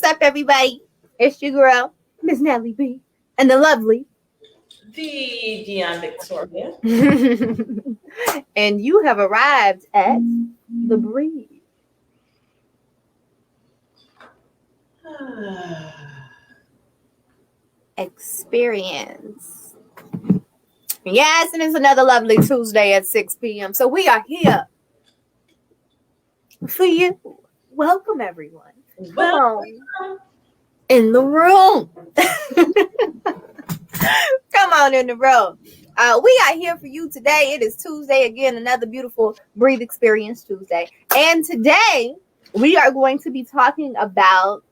up, everybody? It's your girl, Miss Natalie B, and the lovely. The Dion Victoria. And you have arrived at the Breathe Experience. Yes, and it's another lovely Tuesday at 6 p.m. So we are here for you. Welcome, everyone. Come on in the room. Come on in the room. We are here for you today. It is Tuesday again, another beautiful Breathe Experience Tuesday. And today we are going to be talking about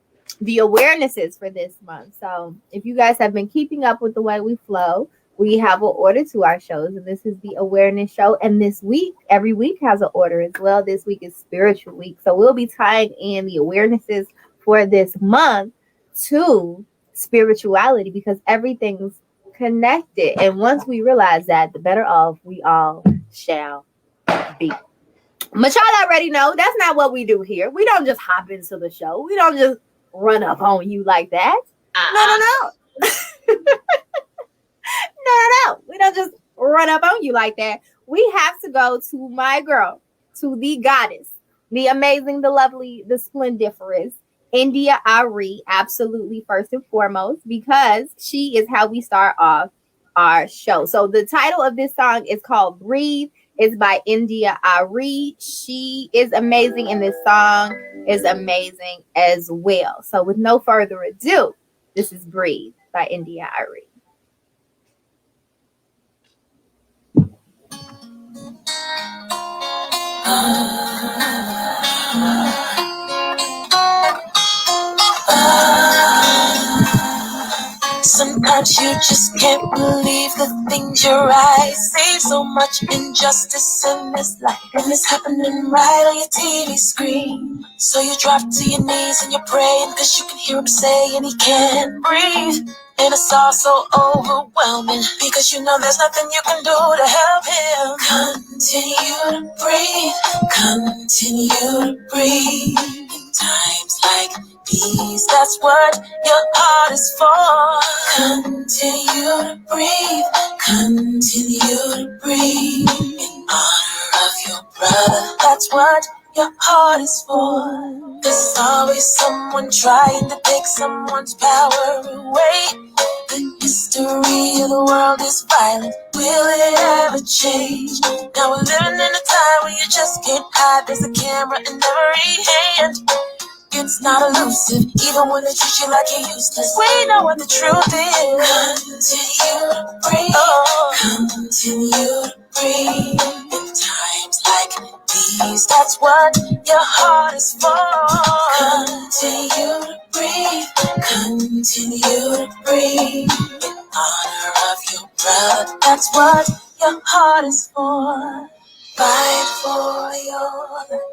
the awarenesses for this month. So if you guys have been keeping up with the way we flow, we have an order to our shows, and this is the awareness show. And this week, every week has an order as well. This week is spiritual week. So we'll be tying in the awarenesses for this month to spirituality because everything's connected. And once we realize that, the better off we all shall be. But y'all already know that's not what we do here. We don't just hop into the show. We don't just run up on you like that. No. No. We don't just run up on you like that. We have to go to my girl, to the goddess, the amazing, the lovely, the splendiferous, India Ari, absolutely first and foremost, because she is how we start off our show. So the title of this song is called Breathe. It's by India Ari. She is amazing, and this song is amazing as well. So with no further ado, this is Breathe by India Ari. Sometimes you just can't believe the things your eyes see. So much injustice in this life, and it's happening right on your TV screen. So you drop to your knees and you're praying, cause you can hear him saying he can't breathe. And it's all so overwhelming, because you know there's nothing you can do to help him. Continue to breathe, continue to breathe. In times like these, that's what your heart is for. Continue to breathe, continue to breathe. In honor of your brother, that's what your heart is for. There's always someone trying to take someone's power away. The history of the world is violent. Will it ever change? Now we're living in a time where you just can't hide. There's a camera in every hand. It's not elusive, even when they treat you like you're useless. We know what the truth is. Continue to breathe. Oh, continue to breathe. In times like these, that's what your heart is for. Continue to breathe. Continue to breathe. In honor of your brother, that's what your heart is for. Fight for your life.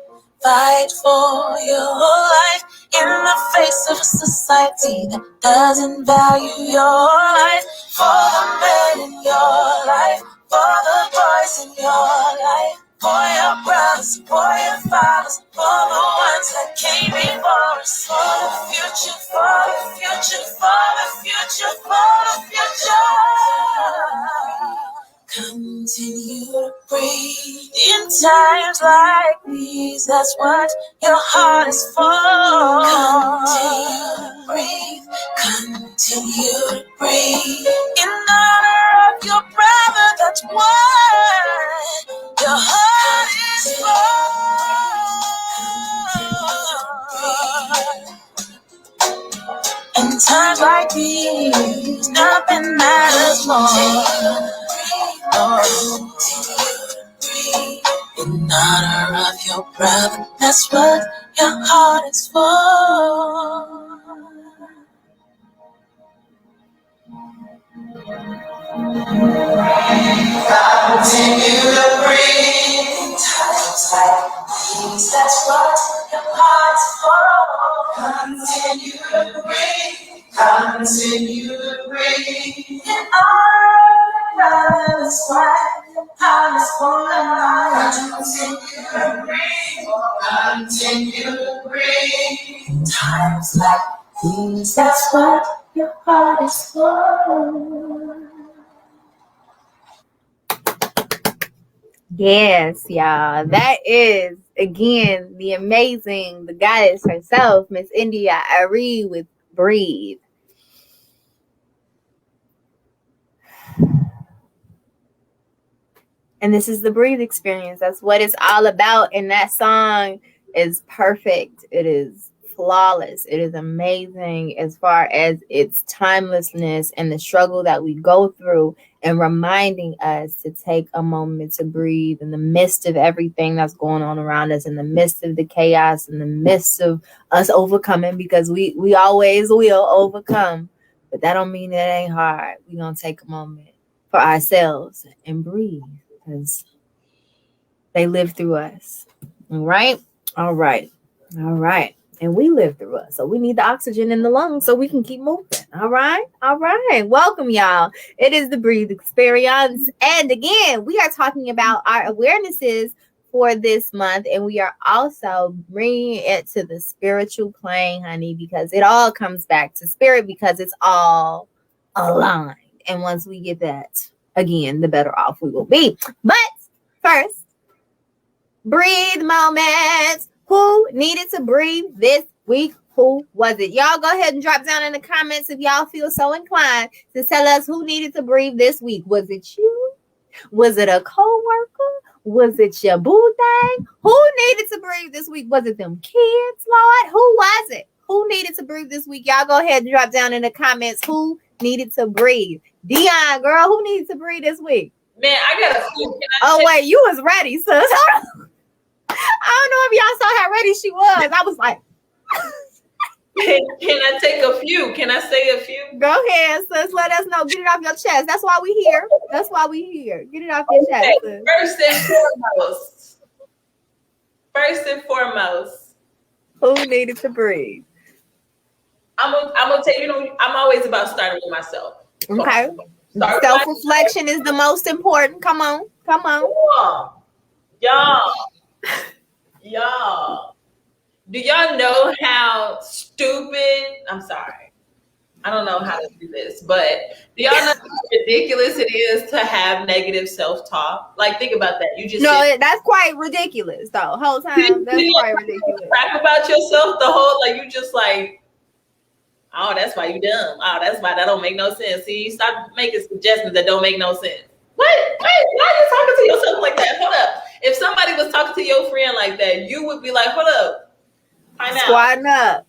Fight for your life in the face of a society that doesn't value your life. For the men in your life, for the boys in your life, for your brothers, for your fathers, for the ones that came before us. For the future, for the future, for the future, for the future. Continue to breathe in times like these. That's what your heart is for. Continue to breathe. Continue to breathe. In honor of your brother, that's what your heart is for. In times like these, nothing matters more. In honor of your brother, that's what your heart is for. Continue to breathe. In times like these, that's what your heart is for. Continue to breathe. Continue to breathe. In honor of your brother, that's what your heart is for. Continue to breathe. Continue to breathe. In times like 'Cause that's what your heart is for. Yes, y'all. That is again the goddess herself, Miss India Ari with Breathe. And this is the Breathe experience. That's what it's all about. And that song is perfect. It is flawless. It is amazing as far as its timelessness and the struggle that we go through, and reminding us to take a moment to breathe in the midst of everything that's going on around us, in the midst of the chaos, in the midst of us overcoming, because we always will overcome. But that don't mean it ain't hard. We're going to take a moment for ourselves and breathe, because they live through us. All right. All right. All right. And we live through us. So we need the oxygen in the lungs so we can keep moving. All right. All right. Welcome, y'all. It is the Breathe Experience. And again, we are talking about our awarenesses for this month. And we are also bringing it to the spiritual plane, honey, because it all comes back to spirit, because it's all aligned. And once we get that, again, the better off we will be. But first, breathe moments. Who needed to breathe this week? Who was it? Y'all go ahead and drop down in the comments if y'all feel so inclined to tell us who needed to breathe this week. Was it you? Was it a co-worker? Was it your boo thing? Who needed to breathe this week? Was it them kids, Lord? Who was it? Who needed to breathe this week? Y'all go ahead and drop down in the comments who needed to breathe. Dion, girl, who needed to breathe this week? Man, I got a few. Wait, you was ready, sis. I don't know if y'all saw how ready she was. I was like, can I take a few? Can I say a few? go ahead, sis. Let us know. Get it off your chest. That's why we here. That's why we here. Get it off your chest, sis. First and foremost, who needed to breathe? I'm gonna tell you, I'm always about starting with myself. Okay. Self-reflection is the most important. Come on. Y'all. Do y'all know how stupid? I'm sorry. I don't know how to do this, but do y'all know how ridiculous it is to have negative self-talk? Like, think about that. You just that's quite ridiculous, though. Whole time, that's quite ridiculous. Crap about yourself the whole, like, you just like, oh, that's why you dumb. Oh, that's why that don't make no sense. See, stop making suggestions that don't make no sense. What? Wait, why are you talking to yourself like that? Hold up. If somebody was talking to your friend like that, you would be like, hold up. Squatting up.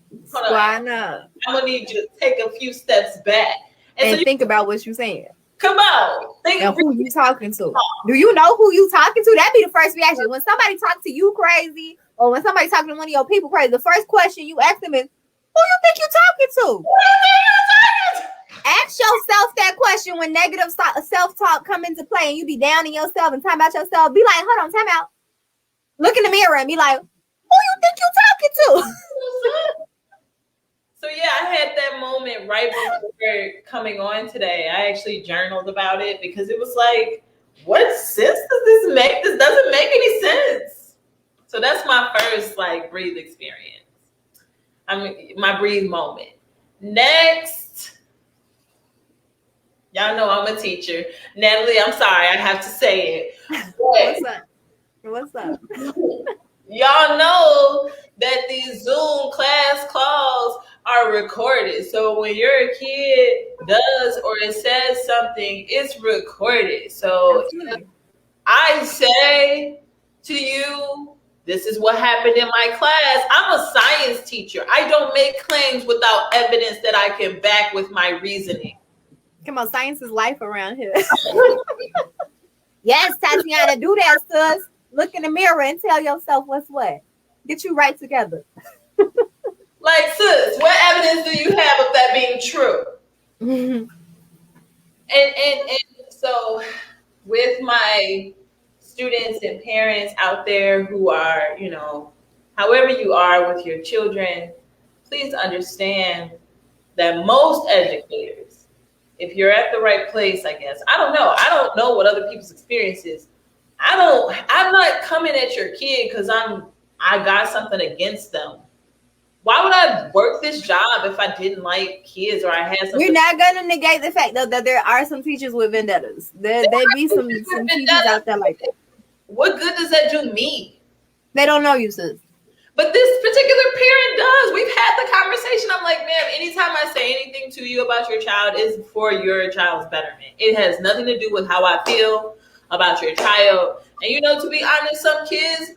I'm gonna need you to take a few steps back and so think about what you're saying. Come on, think and who you talking to. Do you know who you talking to? That'd be the first reaction when somebody talks to you crazy, or when somebody talking to one of your people crazy. The first question you ask them is, "Who you think you talking to?" Ask yourself that question when negative self-talk come into play, and you be down in yourself and talking about yourself. Be like, "Hold on, time out." Look in the mirror and be like, "Who you think you talking to?" So yeah, I had that moment right before coming on today. I actually journaled about it because it was like, what sense does this make? This doesn't make any sense. So that's my first like breathe experience. I mean, my breathe moment. Next, y'all know I'm a teacher. Natalie, I'm sorry, I have to say it. What's up? Y'all know that these Zoom class calls are recorded. So when your kid does or it says something, it's recorded. So I say to you, this is what happened in my class. I'm a science teacher. I don't make claims without evidence that I can back with my reasoning. Come on, science is life around here. Yes, Tatiana, do that, sis. Look in the mirror and tell yourself what's what. Get you right together. Like, sis, what evidence do you have of that being true? And so with my students and parents out there who are, you know, however you are with your children, please understand that most educators, if you're at the right place, I guess, I don't know what other people's experience is. I'm not coming at your kid because I got something against them. Why would I work this job if I didn't like kids or I had something? We're not gonna negate the fact though that there are some teachers with vendettas. There be some teachers out there like that. What good does that do me? They don't know you, sis. But this particular parent does. We've had the conversation. I'm like, ma'am, anytime I say anything to you about your child is for your child's betterment. It has nothing to do with how I feel about your child. And to be honest, some kids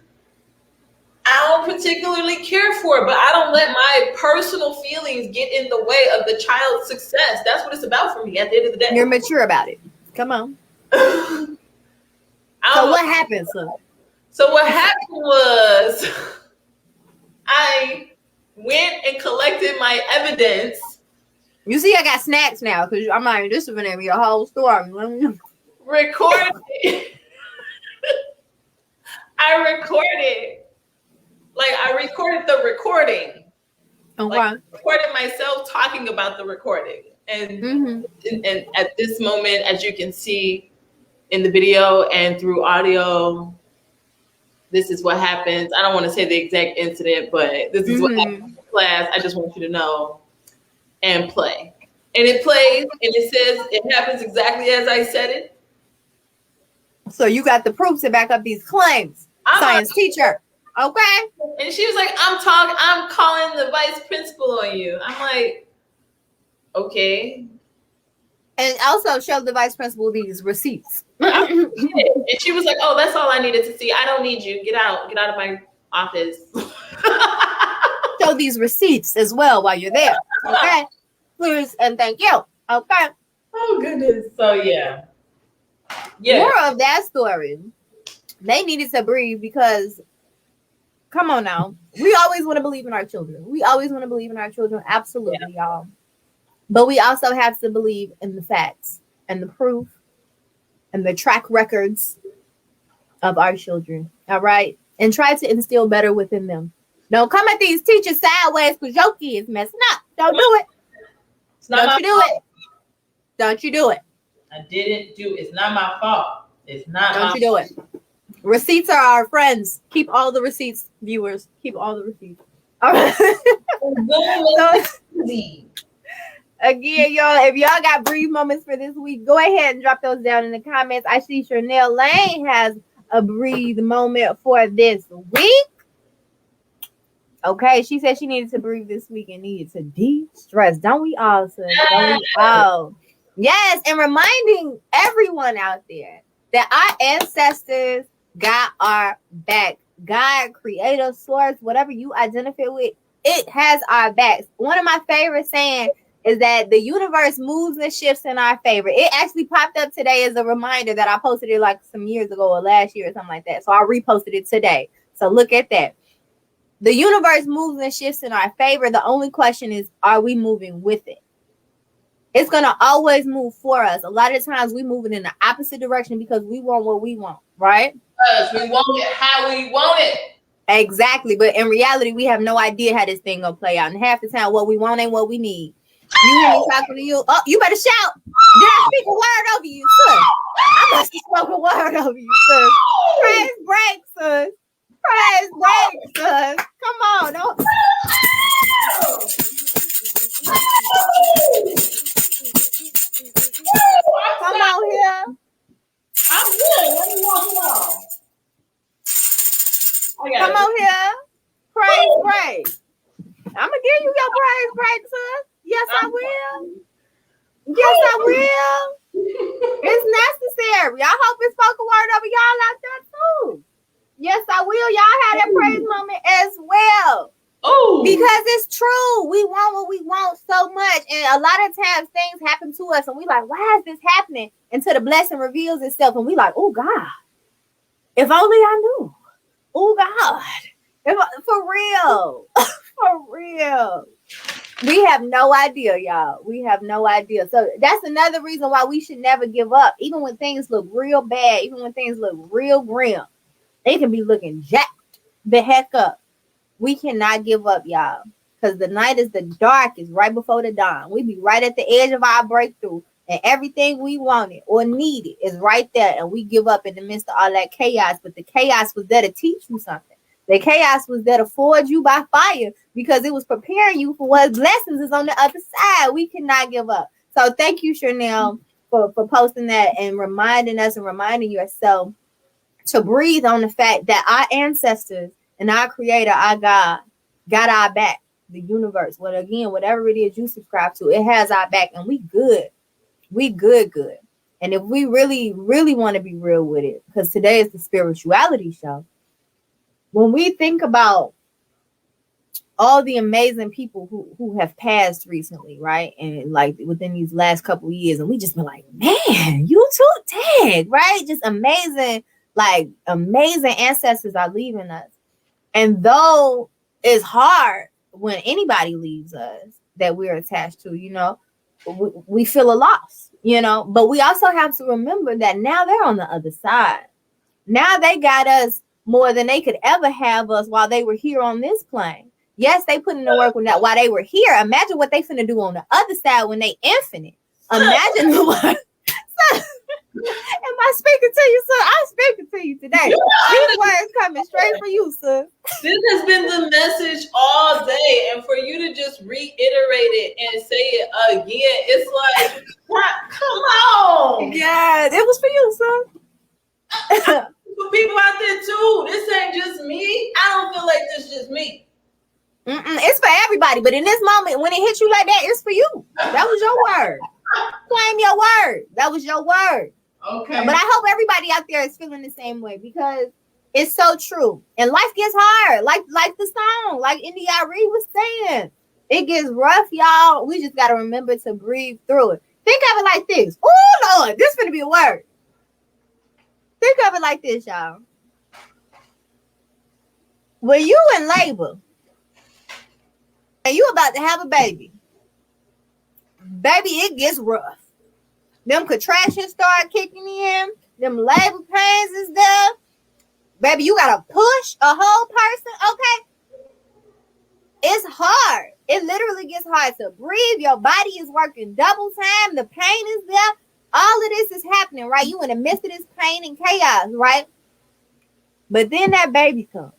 I don't particularly care for, but I don't let my personal feelings get in the way of the child's success. That's what it's about for me at the end of the day. You're mature about it. Come on. So what happened, sir? So what happened was I went and collected my evidence. You see, I got snacks now because I'm like, this is gonna be a whole story. Recorded. I recorded the recording. Okay. I recorded myself talking about the recording. And at this moment, as you can see in the video and through audio, this is what happens. I don't want to say the exact incident, but this is what happens in class. I just want you to know and play. And it plays and it says it happens exactly as I said it. So you got the proof to back up these claims. Science teacher. Okay. And she was like, I'm calling the vice principal on you. I'm like, okay. And also show the vice principal these receipts. And she was like, oh, that's all I needed to see. I don't need you. Get out of my office. Show these receipts as well while you're there. Okay. Please and thank you. Okay. Oh goodness. So yeah. More of that story. They needed to breathe because come on now. We always want to believe in our children. Absolutely, y'all. But we also have to believe in the facts and the proof and the track records of our children. All right. And try to instill better within them. Don't come at these teachers sideways because your kid's messing up. Don't do it. Don't you do it. I didn't do it. It's not my fault. It's not Don't you do it. Receipts are our friends. Keep all the receipts, viewers. Keep all the receipts. All right. Again, y'all, if y'all got brief moments for this week, go ahead and drop those down in the comments. I see Chanel Lane has a breathe moment for this week. Okay, she said she needed to breathe this week and needed to de-stress. Don't we all, sis? Don't we all? Yes, and reminding everyone out there that our ancestors got our back. God, creator, source, whatever you identify with, it has our backs. One of my favorite sayings is that the universe moves and shifts in our favor. It actually popped up today as a reminder that I posted it like some years ago or last year or something like that. So I reposted it today. So look at that. The universe moves and shifts in our favor. The only question is, are we moving with it? It's going to always move for us. A lot of times we move it in the opposite direction because we want what we want, right? Because we want it how we want it. Exactly. But in reality, we have no idea how this thing going to play out. And half the time, what we want ain't what we need. You hear me talking to you? Oh, you better shout. Did I speak a word over you, sis? I must have spoken a word over you, sis. Praise break, sis. Praise break, sis. Come on. Don't. Come on here. I'm good. Let me walk it off. Come on here. Praise break. I'm going to give you your praise break, sis. Yes, I will. Yes, I will. It's necessary. I hope it spoke a word over y'all out there too. Yes, I will. Y'all have that praise moment as well. Oh, because it's true. We want what we want so much. And a lot of times things happen to us and we like, why is this happening? Until the blessing reveals itself and we like, oh God, if only I knew. Oh God. For real. For real. We have no idea, y'all. We have no idea. So that's another reason why we should never give up. Even when things look real bad, even when things look real grim, they can be looking jacked the heck up. We cannot give up, y'all. Because the night is the darkest right before the dawn. We be right at the edge of our breakthrough. And everything we wanted or needed is right there. And we give up in the midst of all that chaos. But the chaos was there to teach you something. The chaos was there to forge you by fire because it was preparing you for what blessings is on the other side. We cannot give up. So thank you, Chanel, for posting that and reminding us and reminding yourself to breathe on the fact that our ancestors and our creator, our God, got our back. The universe, what again, whatever it is you subscribe to, it has our back, and we good. We good. And if we really, really want to be real with it, because today is the spirituality show, when we think about all the amazing people who have passed recently, right? And like within these last couple of years, and we just been like, man, you too dead, right? Just amazing, like amazing ancestors are leaving us. And though it's hard when anybody leaves us that we're attached to, you know, we feel a loss, you know, but we also have to remember that now they're on the other side. Now they got us more than they could ever have us while they were here on this plane. Yes, they put in the work while they were here. Imagine what they finna do on the other side when they infinite. Imagine the work. Am I speaking to you, sir? I'm speaking to you today. These words coming straight for you, sir. This has been the message all day, and for you to just reiterate it and say it again, it's like, come on. Yeah, it was for you, sir. For people out there too, this ain't just me. I don't feel like this is just me. It's for everybody, but in this moment, when it hits you like that, it's for you. That was your word. Claim your word. That was your word. Okay. But I hope everybody out there is feeling the same way because it's so true. And life gets hard, like the song, like India Reed was saying. It gets rough, y'all. We just got to remember to breathe through it. Think of it like this. Oh, Lord, this is going to be a word. Think of it like this, y'all. When you in labor and you about to have a baby, it gets rough. Them contractions start kicking in. Them labor pains is there. Baby, you got to push a whole person, okay? It's hard. It literally gets hard to breathe. Your body is working double time. The pain is there. All of this is happening, right? You in the midst of this pain and chaos, right? But then that baby comes.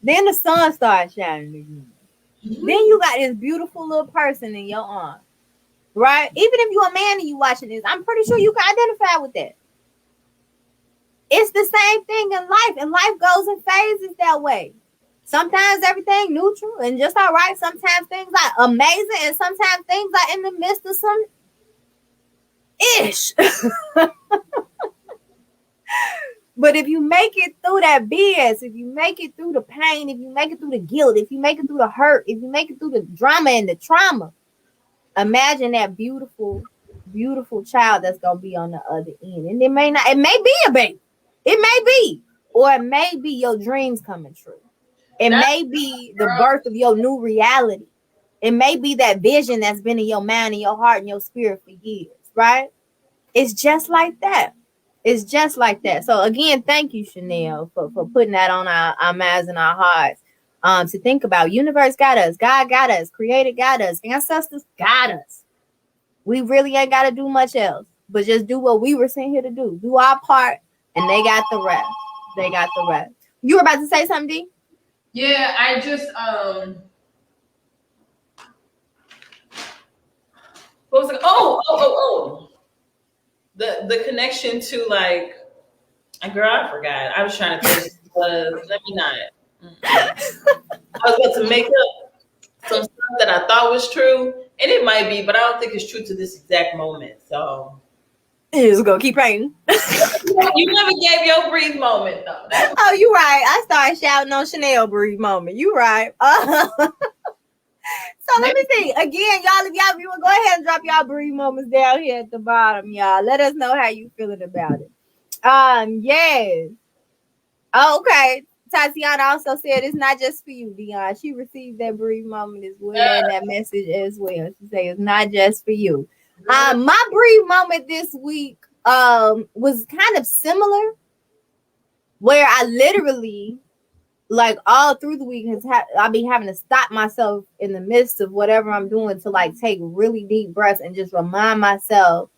Then the sun starts shining again. Then you got this beautiful little person in your arms, right? Even if you're a man and you watching this, I'm pretty sure you can identify with that. It's the same thing in life, and life goes in phases that way. Sometimes everything neutral and just all right. Sometimes things are amazing, and sometimes things are in the midst of some ish. But if you make it through that BS, if you make it through the pain, if you make it through the guilt, if you make it through the hurt, if you make it through the drama and the trauma, imagine that beautiful, beautiful child that's gonna be on the other end. And it may be a baby. It may be, or it may be your dreams coming true. It may be the birth of your new reality. It may be that vision that's been in your mind and your heart and your spirit for years, right? It's just like that. It's just like that. So again, thank you, Chanel, for putting that on our minds and our hearts. To think about. Universe got us, God got us, Creator got us, ancestors got us. We really ain't got to do much else, but just do what we were sent here to do. Do our part, and they got the rest. They got the rest. You were about to say something, D? Yeah, I just what was it? Oh. The connection to like, girl, I forgot. I was trying to think. Let me not. I was about to make up some stuff that I thought was true, and it might be, but I don't think it's true to this exact moment. So you just gonna keep praying. You never gave your breathe moment though. Oh, you right. I started shouting on Chanel breathe moment. You right. So let me see. Again, y'all, if y'all go ahead and drop y'all breathe moments down here at the bottom, y'all. Let us know how you feeling about it. Yes. Oh, okay. Tatiana also said it's not just for you, Dion. She received that breathe moment as well and that message as well. She said it's not just for you. My breathe moment this week was kind of similar, where I literally, like all through the week, I'll be having to stop myself in the midst of whatever I'm doing to like take really deep breaths and just remind myself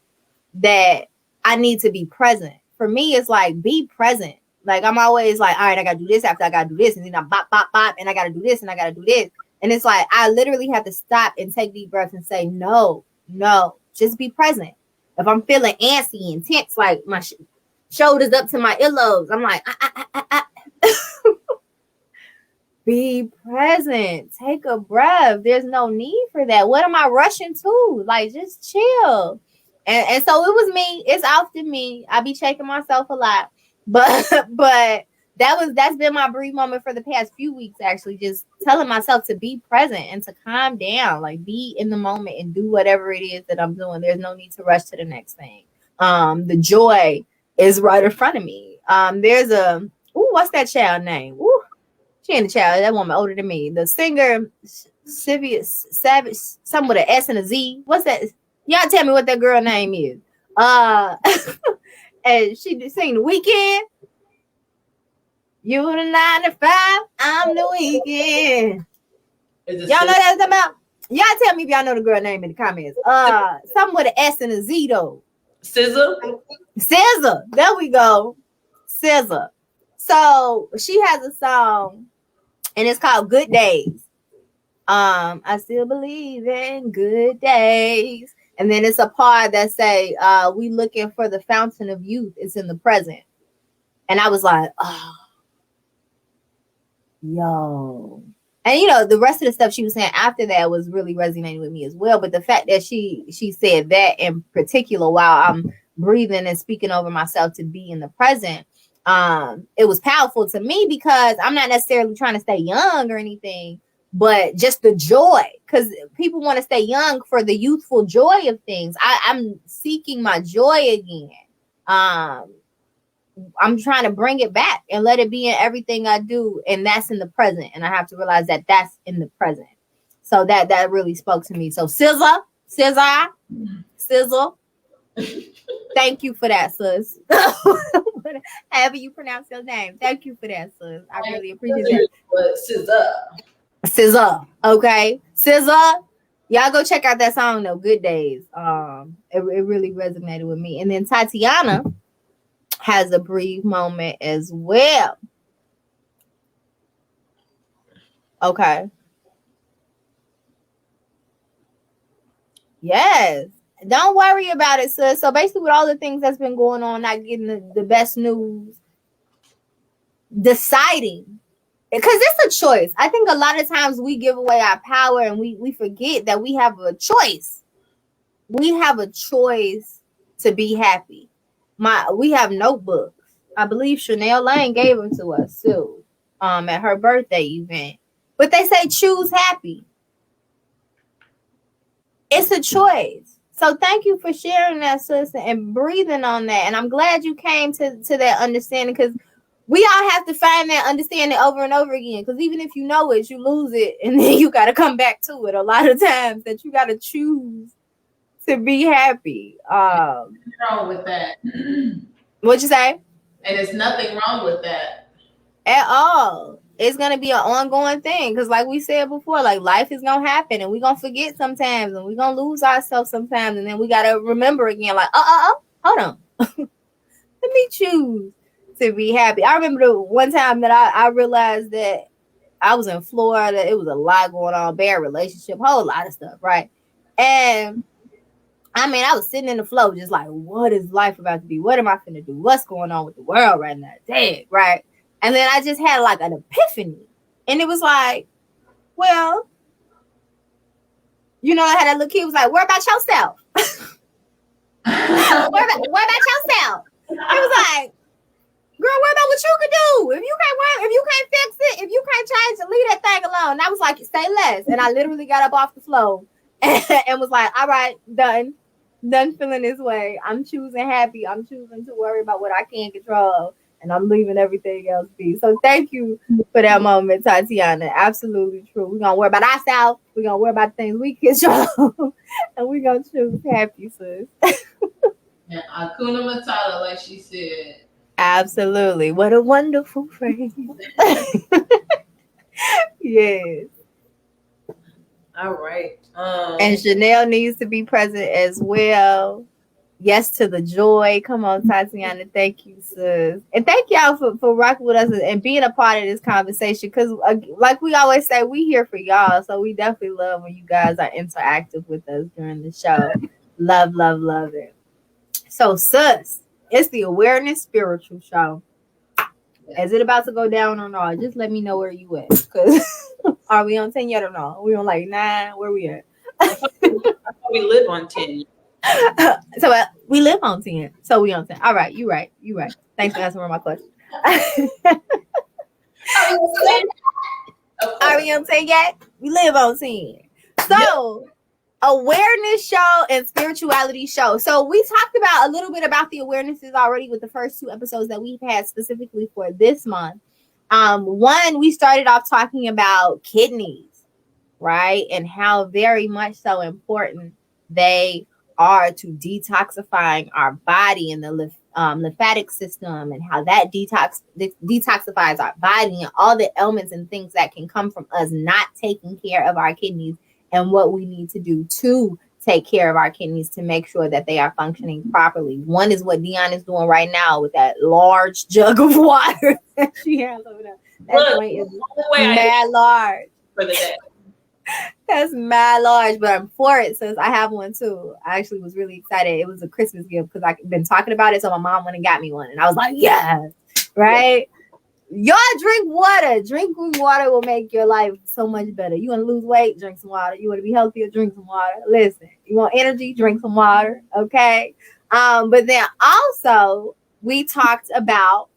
that I need to be present. For me, it's like be present. Like I'm always like, all right, I gotta do this after I gotta do this, and then I bop, bop, bop, and I gotta do this and I gotta do this. And it's like I literally have to stop and take deep breaths and say, no, just be present. If I'm feeling antsy and tense, like my shoulders up to my earlobes, I'm like, be present. Take a breath. There's no need for that. What am I rushing to? Like, just chill. And so it was me. It's often me. I be checking myself a lot. But that's been my brief moment for the past few weeks, actually, just telling myself to be present and to calm down, like be in the moment and do whatever it is that I'm doing. There's no need to rush to the next thing. The joy is right in front of me. There's what's that child name? Ooh, she ain't a child. That woman older than me. The singer, Savage, something with an S and a Z. What's that? Y'all tell me what that girl name is. And she sing The Weekend. You the 9 to 5, I'm the Weekend. Y'all know that's about? Y'all tell me if y'all know the girl name in the comments. Something with an S and a Z though. SZA. There we go. SZA. So she has a song, and it's called Good Days. I still believe in good days. And then it's a part that say, we looking for the fountain of youth. It's in the present. And I was like, oh, yo. And the rest of the stuff she was saying after that was really resonating with me as well. But the fact that she said that in particular while I'm breathing and speaking over myself to be in the present, it was powerful to me because I'm not necessarily trying to stay young or anything, but just the joy, because people want to stay young for the youthful joy of things. I'm seeking my joy again. I'm trying to bring it back and let it be in everything I do, and that's in the present. And I have to realize that that's in the present. So that really spoke to me. So SZA, thank you for that, sis. However you pronounce your name, thank you for that, sis. I really appreciate that. SZA, okay, SZA. Y'all go check out that song though, Good Days. It really resonated with me. And then Tatiana has a brief moment as well. Okay. Yes. Don't worry about it, sis. So basically with all the things that's been going on, not getting the best news, deciding, because it's a choice. I think a lot of times we give away our power and we forget that we have a choice. We have a choice to be happy. We have notebooks. I believe Chanel Lane gave them to us too, at her birthday event. But they say choose happy. It's a choice. So thank you for sharing that, sister, and breathing on that. And I'm glad you came to that understanding, because we all have to find that understanding over and over again. Because even if you know it, you lose it, and then you got to come back to it a lot of times. That you got to choose to be happy. Wrong with that. What'd you say? And there's nothing wrong with that at all. It's gonna be an ongoing thing, because like we said before, like life is gonna happen and we're gonna forget sometimes and we're gonna lose ourselves sometimes, and then we gotta remember again, like hold on. Let me choose to be happy. I remember the one time that I realized that I was in Florida. It was a lot going on, bad relationship, whole lot of stuff, right? And I mean, I was sitting in the flow just like, what is life about to be? What am I finna do? What's going on with the world right now? Dang, right? And then I just had like an epiphany. And it was like, well, I had that little kid was like, worry about yourself. worry about yourself. It was like, girl, worry about what you can do. If you can't fix it, if you can't change it, leave that thing alone. And I was like, say less. And I literally got up off the floor and was like, all right, done feeling this way. I'm choosing happy. I'm choosing to worry about what I can't control. And I'm leaving everything else be. So thank you for that moment, Tatiana. Absolutely true. We're going to worry about ourselves. We're going to worry about things we control. And we're going to choose happy, sis. And Hakuna Matata, like she said. Absolutely. What a wonderful phrase. Yes. All right. And Chanel needs to be present as well. Yes to the joy. Come on, Tatiana. Thank you, sis. And thank y'all for rocking with us and being a part of this conversation. Because, like we always say, we here for y'all. So we definitely love when you guys are interactive with us during the show. Love, love, love it. So, sis, it's the Awareness Spiritual Show. Is it about to go down or not? Just let me know where you at. Because are we on 10 yet or not? We on like 9? Where we at? I thought we live on 10. So we live on 10. So we on 10. All right, you right. You right. Thanks for answering my question. Are we on 10 yet? We live on 10. So awareness show and spirituality show. So we talked about a little bit about the awarenesses already with the first 2 episodes that we've had specifically for this month. One, we started off talking about kidneys, right? And how very much so important they are to detoxifying our body and the lymphatic system, and how that detoxifies our body and all the elements and things that can come from us not taking care of our kidneys, and what we need to do to take care of our kidneys to make sure that they are functioning properly. One is what Dion is doing right now with that large jug of water that she has over there. That joint is mad large for the day. That's mad large, but I'm for it since I have one too. I actually was really excited. It was a Christmas gift because I've been talking about it, so my mom went and got me one, and I was like, yes, right? Y'all drink water. Drinking water will make your life so much better. You want to lose weight? Drink some water. You want to be healthier? Drink some water. Listen, you want energy? Drink some water. Okay. But then also we talked about,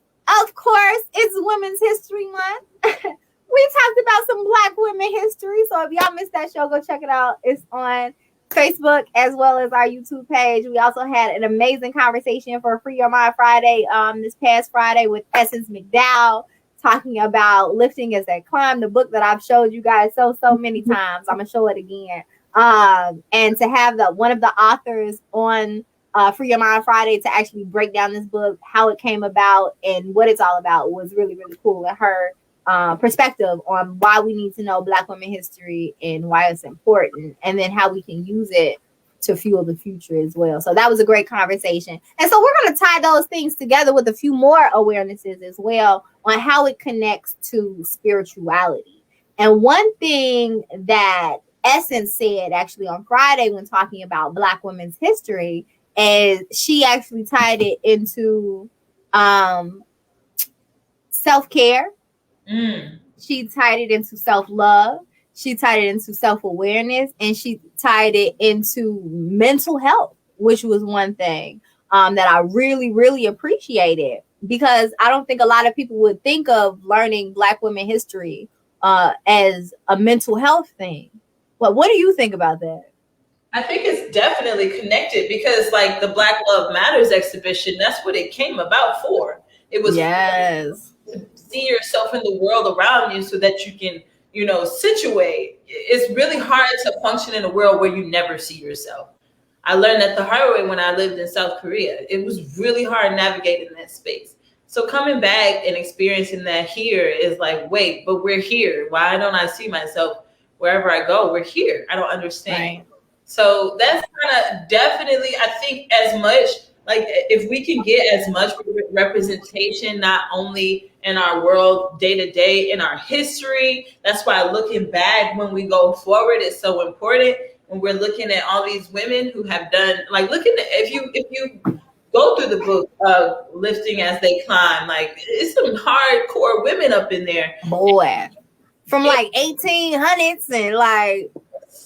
of course, it's Women's History Month. We talked about some Black women history. So if y'all missed that show, go check it out. It's on Facebook as well as our YouTube page. We also had an amazing conversation for Free Your Mind Friday this past Friday with Essence McDowell, talking about Lifting as They Climb, the book that I've showed you guys so many times. I'm gonna show it again. And to have one of the authors on Free Your Mind Friday to actually break down this book, how it came about and what it's all about, was really, really cool. And her perspective on why we need to know Black women history and why it's important, and then how we can use it to fuel the future as well. So that was a great conversation. And so we're going to tie those things together with a few more awarenesses as well on how it connects to spirituality. And one thing that Essence said actually on Friday when talking about Black women's history is she actually tied it into self-care. She tied it into self-love. She tied it into self-awareness, and she tied it into mental health, which was one thing that I really, really appreciated, because I don't think a lot of people would think of learning Black women history as a mental health thing. But what do you think about that? I think it's definitely connected because, like, the Black Love Matters exhibition, that's what it came about for. It was to see yourself in the world around you so that you can, situate. It's really hard to function in a world where you never see yourself. I learned that the hard way when I lived in South Korea. It was really hard navigating that space. So coming back and experiencing that here is like, wait, but we're here. Why don't I see myself wherever I go? We're here. I don't understand. Right. So that's kind of definitely, I think, as much, like, if we can get as much representation, not only in our world day to day, in our history. That's why looking back when we go forward is so important. When we're looking at all these women who have done, like, looking at, if you go through the book of Lifting as They Climb, like, it's some hardcore women up in there. Boy, from like 1800s, and like,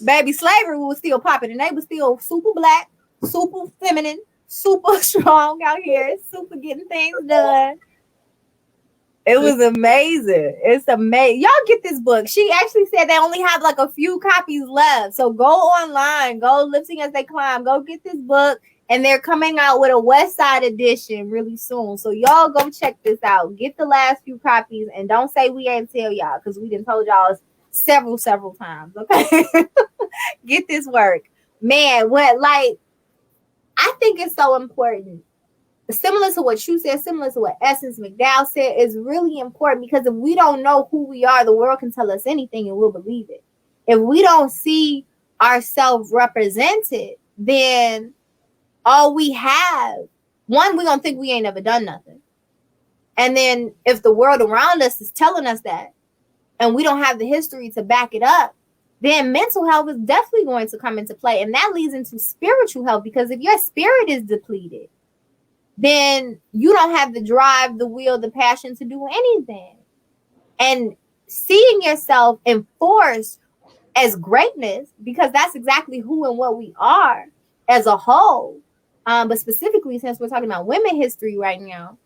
baby, slavery was still popping, and they were still super Black, super feminine, super strong out here, super getting things done. It was amazing. It's amazing. Y'all get this book. She actually said they only have like a few copies left. So go online, go Lifting as They Climb, go get this book. And they're coming out with a West Side edition really soon. So y'all go check this out. Get the last few copies, and don't say we ain't tell y'all, because we done told y'all several times. Okay. Get this work. Man, I think it's so important. Similar to what you said, similar to what Essence McDowell said, is really important, because if we don't know who we are, the world can tell us anything and we'll believe it. If we don't see ourselves represented, then all we have, one, we're going to think we ain't never done nothing. And then if the world around us is telling us that, and we don't have the history to back it up, then mental health is definitely going to come into play. And that leads into spiritual health, because if your spirit is depleted, then you don't have the drive, the will, the passion to do anything. And seeing yourself enforced as greatness, because that's exactly who and what we are as a whole. But specifically, since we're talking about women history right now,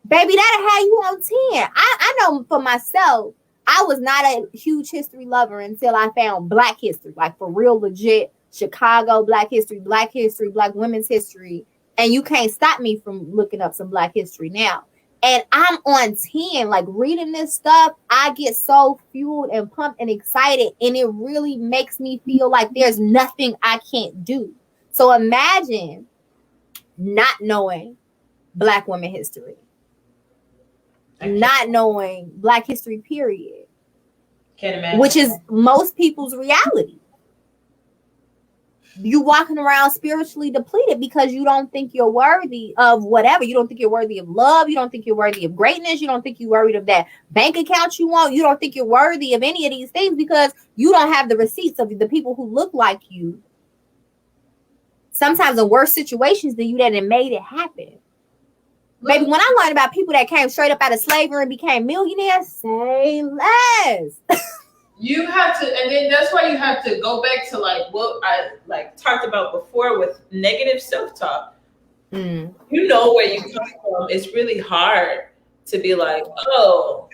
baby, that'll have you on 10. I know for myself, I was not a huge history lover until I found Black history, like for real legit Chicago Black history, Black women's history. And you can't stop me from looking up some Black history now. And I'm on 10, like reading this stuff. I get so fueled and pumped and excited. And it really makes me feel like there's nothing I can't do. So imagine not knowing Black women history, not knowing Black history, period. Can't imagine. Which is most people's reality. You walking around spiritually depleted because you don't think you're worthy of whatever. You don't think you're worthy of love. You don't think you're worthy of greatness. You don't think you're worthy of that bank account you want. You don't think you're worthy of any of these things because you don't have the receipts of the people who look like you. Sometimes in worse situations than you that it made it happen. Baby, when I learned about people that came straight up out of slavery and became millionaires, say less. You have to, and then that's why you have to go back to like what I like talked about before with negative self-talk. You know where you come from. It's really hard to be like, oh,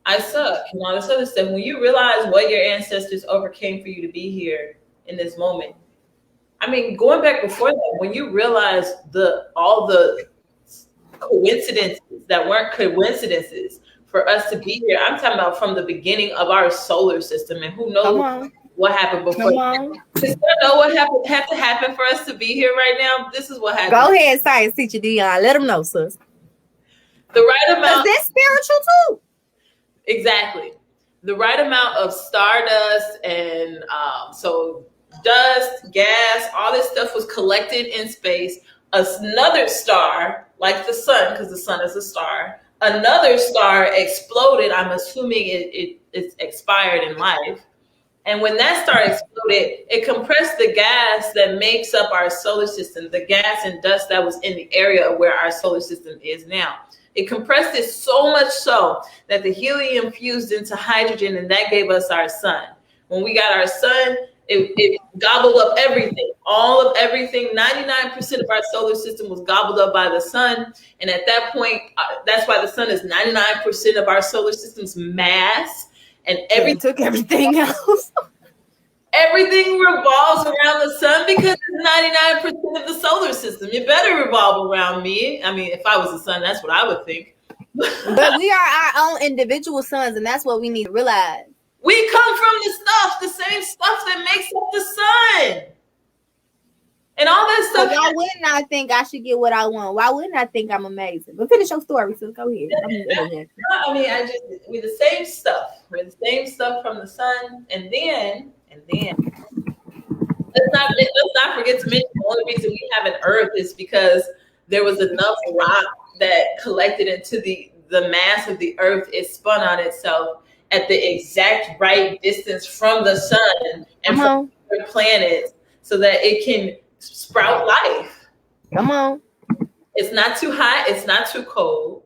I suck, and all this other stuff. When you realize what your ancestors overcame for you to be here in this moment. I mean, going back before that, when you realize all the coincidences that weren't coincidences for us to be here. I'm talking about from the beginning of our solar system, and who knows what happened before. Does you know what had to happen for us to be here right now? This is what happened. Go ahead, science teacher Dion. Let them know, sis. The right amount. Because they're spiritual too. Exactly. The right amount of stardust and so dust, gas, all this stuff was collected in space. Another star, like the sun, because the sun is a star, another star exploded. I'm assuming it's expired in life. And when that star exploded, it compressed the gas that makes up our solar system, the gas and dust that was in the area of where our solar system is now. It compressed it so much so that the helium fused into hydrogen, and that gave us our sun. When we got our sun, it gobbled up everything, all of everything. 99% of our solar system was gobbled up by the sun. And at that point, that's why the sun is 99% of our solar system's mass. And everything took everything else. Everything revolves around the sun because it's 99% of the solar system. It better revolve around me. I mean, if I was the sun, that's what I would think. But we are our own individual suns, and that's what we need to realize. We come from the same stuff that makes up the sun. And all that stuff. So why wouldn't I think I should get what I want? Why wouldn't I think I'm amazing? But finish your story, so go ahead. We're the same stuff. We're the same stuff from the sun. And then let's not forget to mention the only reason we have an Earth is because there was enough rock that collected into the mass of the Earth. It spun on itself at the exact right distance from the sun and from other planets so that it can sprout life. Come on. It's not too hot. It's not too cold.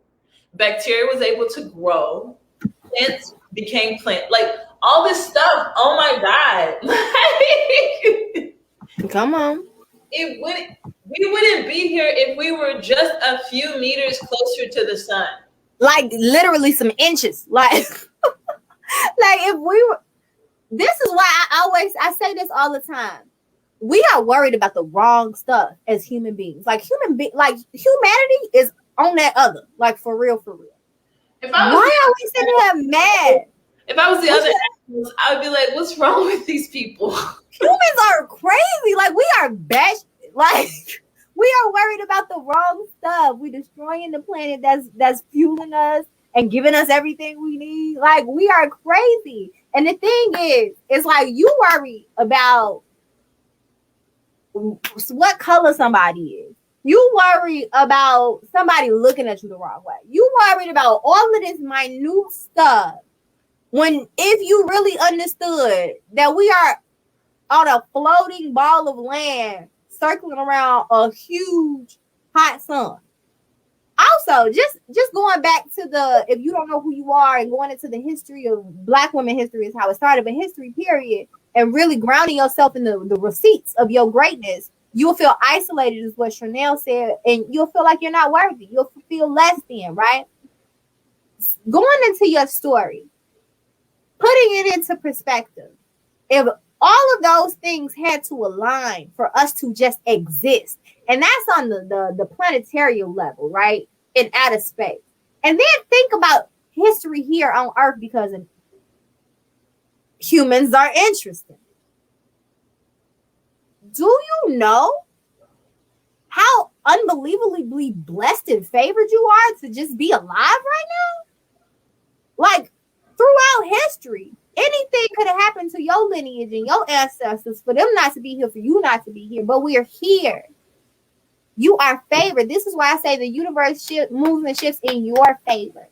Bacteria was able to grow. Plants became like all this stuff. Oh my God. Come on. We wouldn't be here if we were just a few meters closer to the sun. Like literally some inches. Like if we were, this is why I say this all the time. We are worried about the wrong stuff as human beings. Like humanity is on that other. Like for real. Why are we sitting here mad? If I was the other animals, I would be like, what's wrong with these people? Humans are crazy. Like we are like we are worried about the wrong stuff. We're destroying the planet that's fueling us and giving us everything we need. Like we are crazy. And the thing is, it's like you worry about what color somebody is. You worry about somebody looking at you the wrong way. You worried about all of this minute stuff. When if you really understood that we are on a floating ball of land circling around a huge hot sun. Also, just going back to the, if you don't know who you are and going into the history of Black women history is how it started, but history period, and really grounding yourself in the receipts of your greatness, you'll feel isolated, is what Chanel said, and you'll feel like you're not worthy. You'll feel less than, right? Going into your story, putting it into perspective, if all of those things had to align for us to just exist, and that's on the planetary level, right? In outer space. And then think about history here on Earth, because humans are interesting. Do you know how unbelievably blessed and favored you are to just be alive right now? Like, throughout history, anything could have happened to your lineage and your ancestors for them not to be here, for you not to be here, but we're here. You are favored. This is why I say the universe moves and shifts in your favor.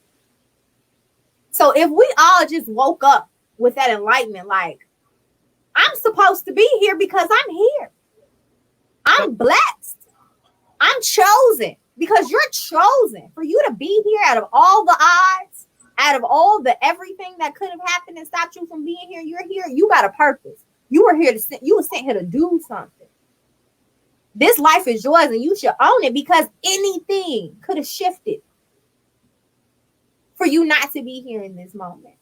So if we all just woke up with that enlightenment, like, I'm supposed to be here because I'm here. I'm blessed. I'm chosen because you're chosen. For you to be here out of all the odds, out of all the everything that could have happened and stopped you from being here, you're here. You got a purpose. You were sent here to do something. This life is yours and you should own it, because anything could have shifted for you not to be here in this moment.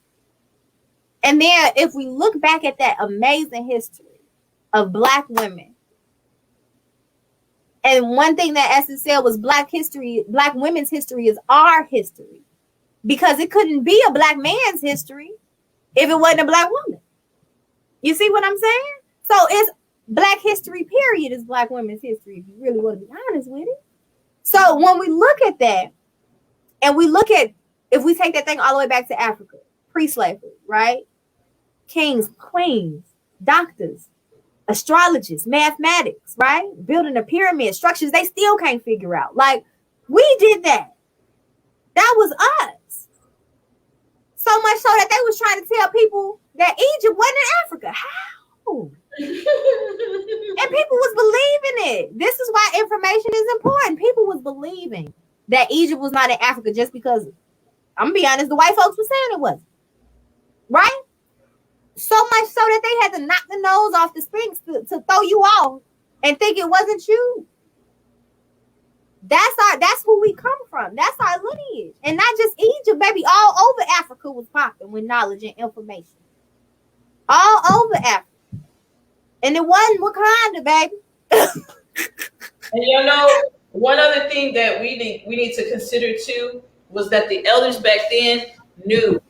And then if we look back at that amazing history of Black women, and one thing that Essence said was Black women's history is our history, because it couldn't be a Black man's history if it wasn't a Black woman. You see what I'm saying? So it's Black history, period, is Black women's history, if you really want to be honest with it. So when we look at that, and we look at, if we take that thing all the way back to Africa, pre-slavery, right? Kings, queens, doctors, astrologists, mathematics, right? Building a pyramid, structures they still can't figure out. Like, we did that. That was us. So much so that they was trying to tell people that Egypt wasn't in Africa. How? And people was believing it. This is why information is important. People was believing that Egypt was not in Africa just because, I'm gonna be honest, the white folks were saying it wasn't. Right? So much so that they had to knock the nose off the Sphinx to throw you off and think it wasn't you. That's who we come from. That's our lineage. And not just Egypt, baby. All over Africa was popping with knowledge and information. All over Africa. And it wasn't Wakanda, baby. And you know, one other thing that we need to consider too was that the elders back then knew.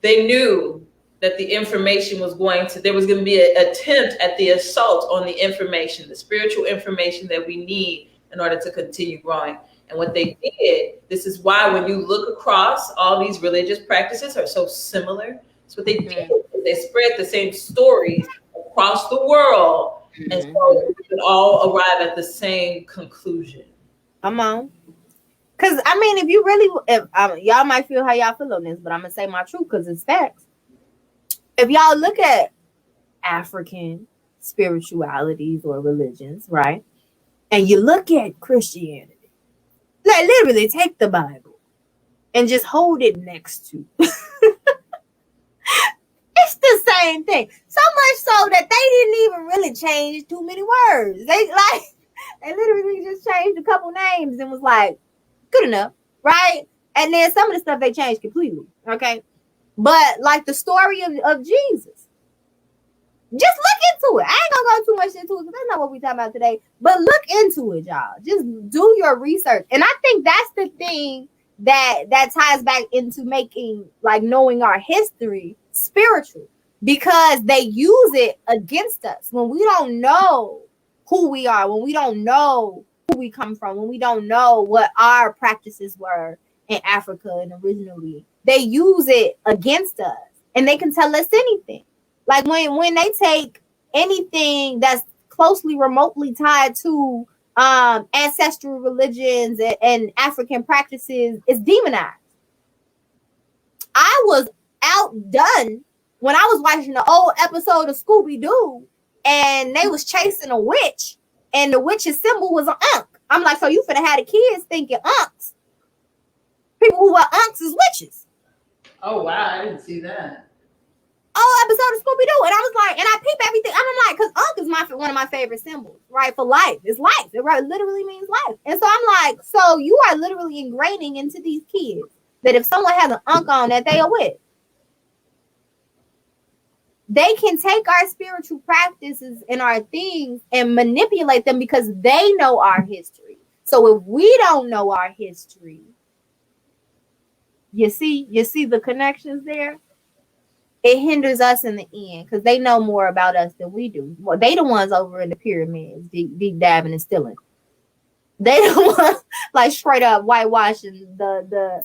They knew that the information was there was going to be an attempt at the assault on the information, the spiritual information that we need in order to continue growing. And what they did, this is why when you look across, all these religious practices are so similar. So what they did, they spread the same stories across the world. And so we could all arrive at the same conclusion. Come on. Because, I mean, if you really, y'all might feel how y'all feel on this, but I'm going to say my truth because it's facts. If y'all look at African spiritualities or religions, right? And you look at Christianity, like literally take the Bible and just hold it next to. It's the same thing. So much so that they didn't even really change too many words. They literally just changed a couple names and was like, good enough, right? And then some of the stuff they changed completely, okay? But like the story of Jesus, just look into it. I ain't gonna go too much into it because that's not what we're talking about today. But look into it, y'all. Just do your research. And I think that's the thing that ties back into making, like, knowing our history spiritual, because they use it against us when we don't know who we are, when we don't know who we come from, when we don't know what our practices were in Africa and originally. They use it against us, and they can tell us anything. Like when they take anything that's closely, remotely tied to ancestral religions and African practices is demonized. I was outdone when I was watching the old episode of Scooby Doo, and they was chasing a witch, and the witch's symbol was an ankh. I'm like, so you finna have the kids thinking ankhs. People who are ankhs is witches. Oh wow, I didn't see that. Old episode of Scooby Doo, and I was like, and I peep everything. I'm like, because ankh is one of my favorite symbols, right? For life, it's life. It literally means life. And so I'm like, so you are literally ingraining into these kids that if someone has an ankh on, that they are with. They can take our spiritual practices and our things and manipulate them because they know our history. So if we don't know our history, you see the connections there? It hinders us in the end because they know more about us than we do. Well, they the ones over in the pyramids, deep diving and stealing. They the ones like straight up whitewashing the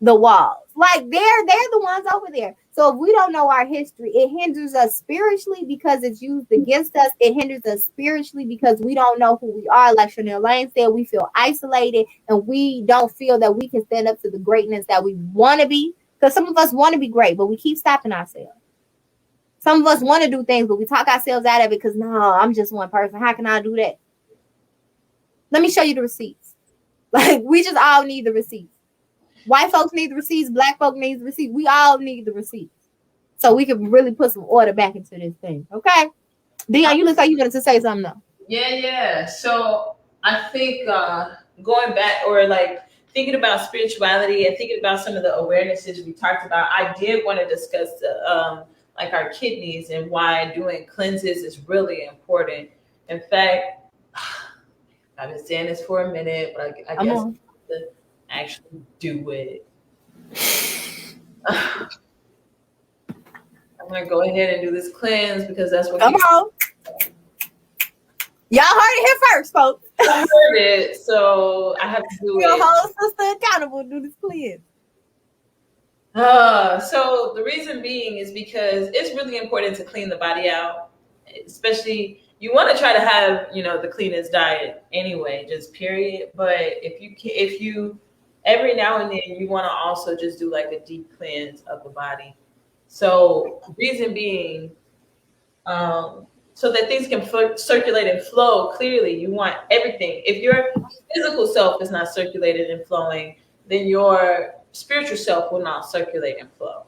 walls. Like they're the ones over there. So if we don't know our history, it hinders us spiritually because it's used against us. It hinders us spiritually because we don't know who we are. Like Chanel Lane said, we feel isolated and we don't feel that we can stand up to the greatness that we want to be. Because some of us want to be great, but we keep stopping ourselves. Some of us want to do things, but we talk ourselves out of it because, no, I'm just one person. How can I do that? Let me show you the receipts. Like, we just all need the receipts. White folks need the receipts. Black folks need the receipts. We all need the receipts. So we can really put some order back into this thing. Okay? Dion, you look like you wanted to say something, though. Yeah. So I think going back or like thinking about spirituality and thinking about some of the awarenesses we talked about, I did want to discuss like our kidneys and why doing cleanses is really important. In fact, I've been saying this for a minute, but I guess to actually do it. I'm gonna go ahead and do this cleanse because that's what. Come on. Y'all heard it here first, folks. I heard it, so I have to do Your it. whole sister accountable to do this cleanse. So the reason being is because it's really important to clean the body out, especially you want to try to have, the cleanest diet anyway, just period. But if you every now and then you want to also just do like a deep cleanse of the body. So reason being, so that things can circulate and flow clearly, you want everything. If your physical self is not circulated and flowing, then your spiritual self will not circulate and flow.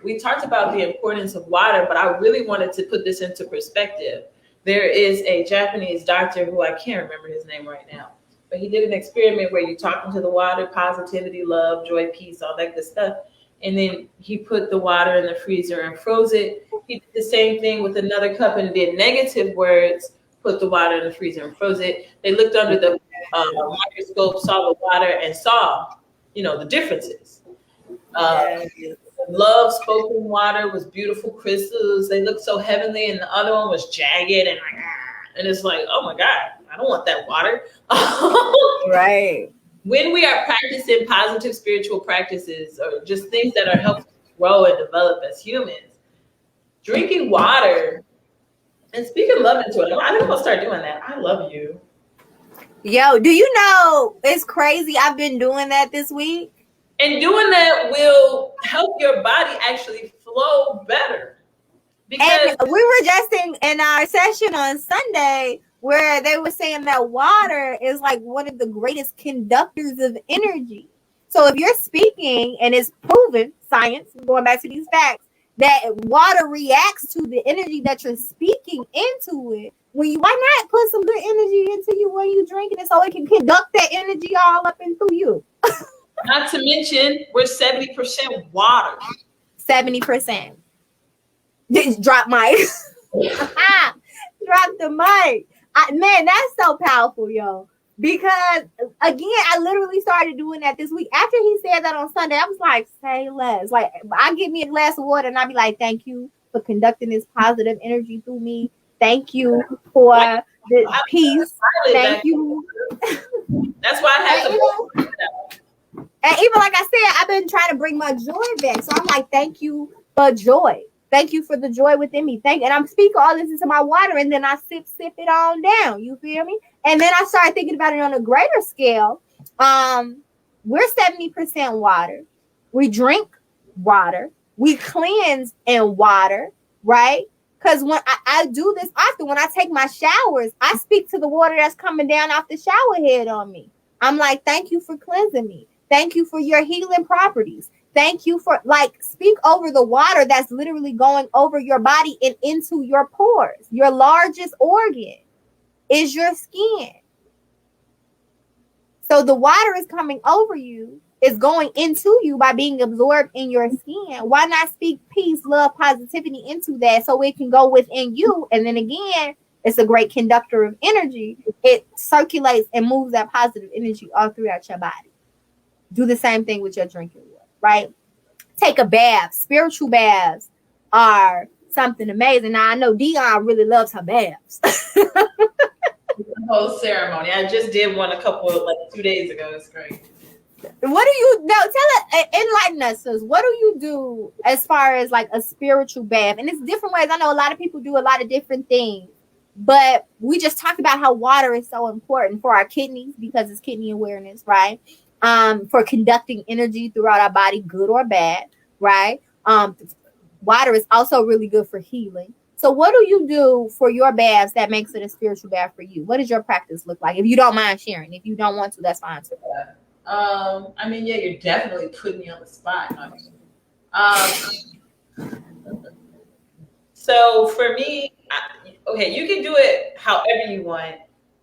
We talked about the importance of water, but I really wanted to put this into perspective. There is a Japanese doctor who I can't remember his name right now, but he did an experiment where you talk into the water, positivity, love, joy, peace, all that good stuff. And then he put the water in the freezer and froze it. He did the same thing with another cup and did negative words, put the water in the freezer and froze it. They looked under the microscope, saw the water, and saw, the differences. Love spoken water was beautiful crystals. They looked so heavenly, and the other one was jagged and and it's like, oh my God, I don't want that water. Right. When we are practicing positive spiritual practices or just things that are helping grow and develop as humans, drinking water and speaking love into it. I think I'm gonna start doing that. I love you. Yo, do you know it's crazy? I've been doing that this week. And doing that will help your body actually flow better. Because and we were just in our session on Sunday where they were saying that water is like one of the greatest conductors of energy. So if you're speaking, and it's proven, science, going back to these facts, that water reacts to the energy that you're speaking into it. Why not put some good energy into you when you're drinking it so it can conduct that energy all up and through you? Not to mention, we're 70% water. 70%. Drop mic. Drop the mic. Man, that's so powerful, yo. Because, again, I literally started doing that this week. After he said that on Sunday, I was like, say less. Like, I give me a glass of water and I be like, thank you for conducting this positive energy through me. Thank you for the peace. Thank you. That's why I had to. And even like I said, I've been trying to bring my joy back. So I'm like, thank you for joy. Thank you for the joy within me. And I'm speaking all this into my water, and then I sip it on down. You feel me? And then I started thinking about it on a greater scale. We're 70% water. We drink water. We cleanse in water, right? Because when I do this often, when I take my showers, I speak to the water that's coming down off the shower head on me. I'm like, thank you for cleansing me. Thank you for your healing properties. Thank you for, like, speak over the water that's literally going over your body and into your pores. Your largest organ is your skin. So the water is coming over you, is going into you by being absorbed in your skin. Why not speak peace, love, positivity into that so it can go within you? And then again, it's a great conductor of energy. It circulates and moves that positive energy all throughout your body. Do the same thing with your drinking water, right? Take a bath. Spiritual baths are something amazing. Now, I know Dion really loves her baths. The whole ceremony. I just did one a couple of, like, 2 days ago. It's great. What do you know? Tell us, enlighten us. What do you do as far as like a spiritual bath? And it's different ways. I know a lot of people do a lot of different things, but we just talked about how water is so important for our kidneys because it's kidney awareness, right? For conducting energy throughout our body, good or bad, right? Water is also really good for healing. So what do you do for your baths that makes it a spiritual bath for you? What does your practice look like? If you don't mind sharing. If you don't want to, that's fine too. I mean, yeah, you're definitely putting me on the spot. So for me, okay, you can do it however you want.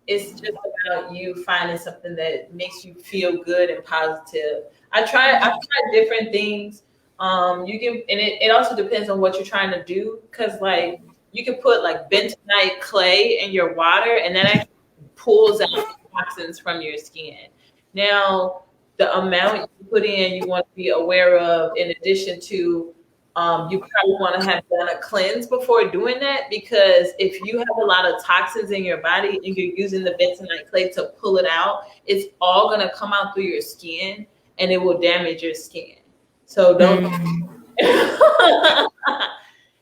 It's just about you finding something that makes you feel good and positive. I've tried different things. You can, and it also depends on what you're trying to do. Cause like you can put like bentonite clay in your water and that actually pulls out toxins from your skin. Now, the amount you put in, you want to be aware of in addition to you probably want to have done a cleanse before doing that because if you have a lot of toxins in your body and you're using the bentonite clay to pull it out, it's all going to come out through your skin and it will damage your skin. So don't.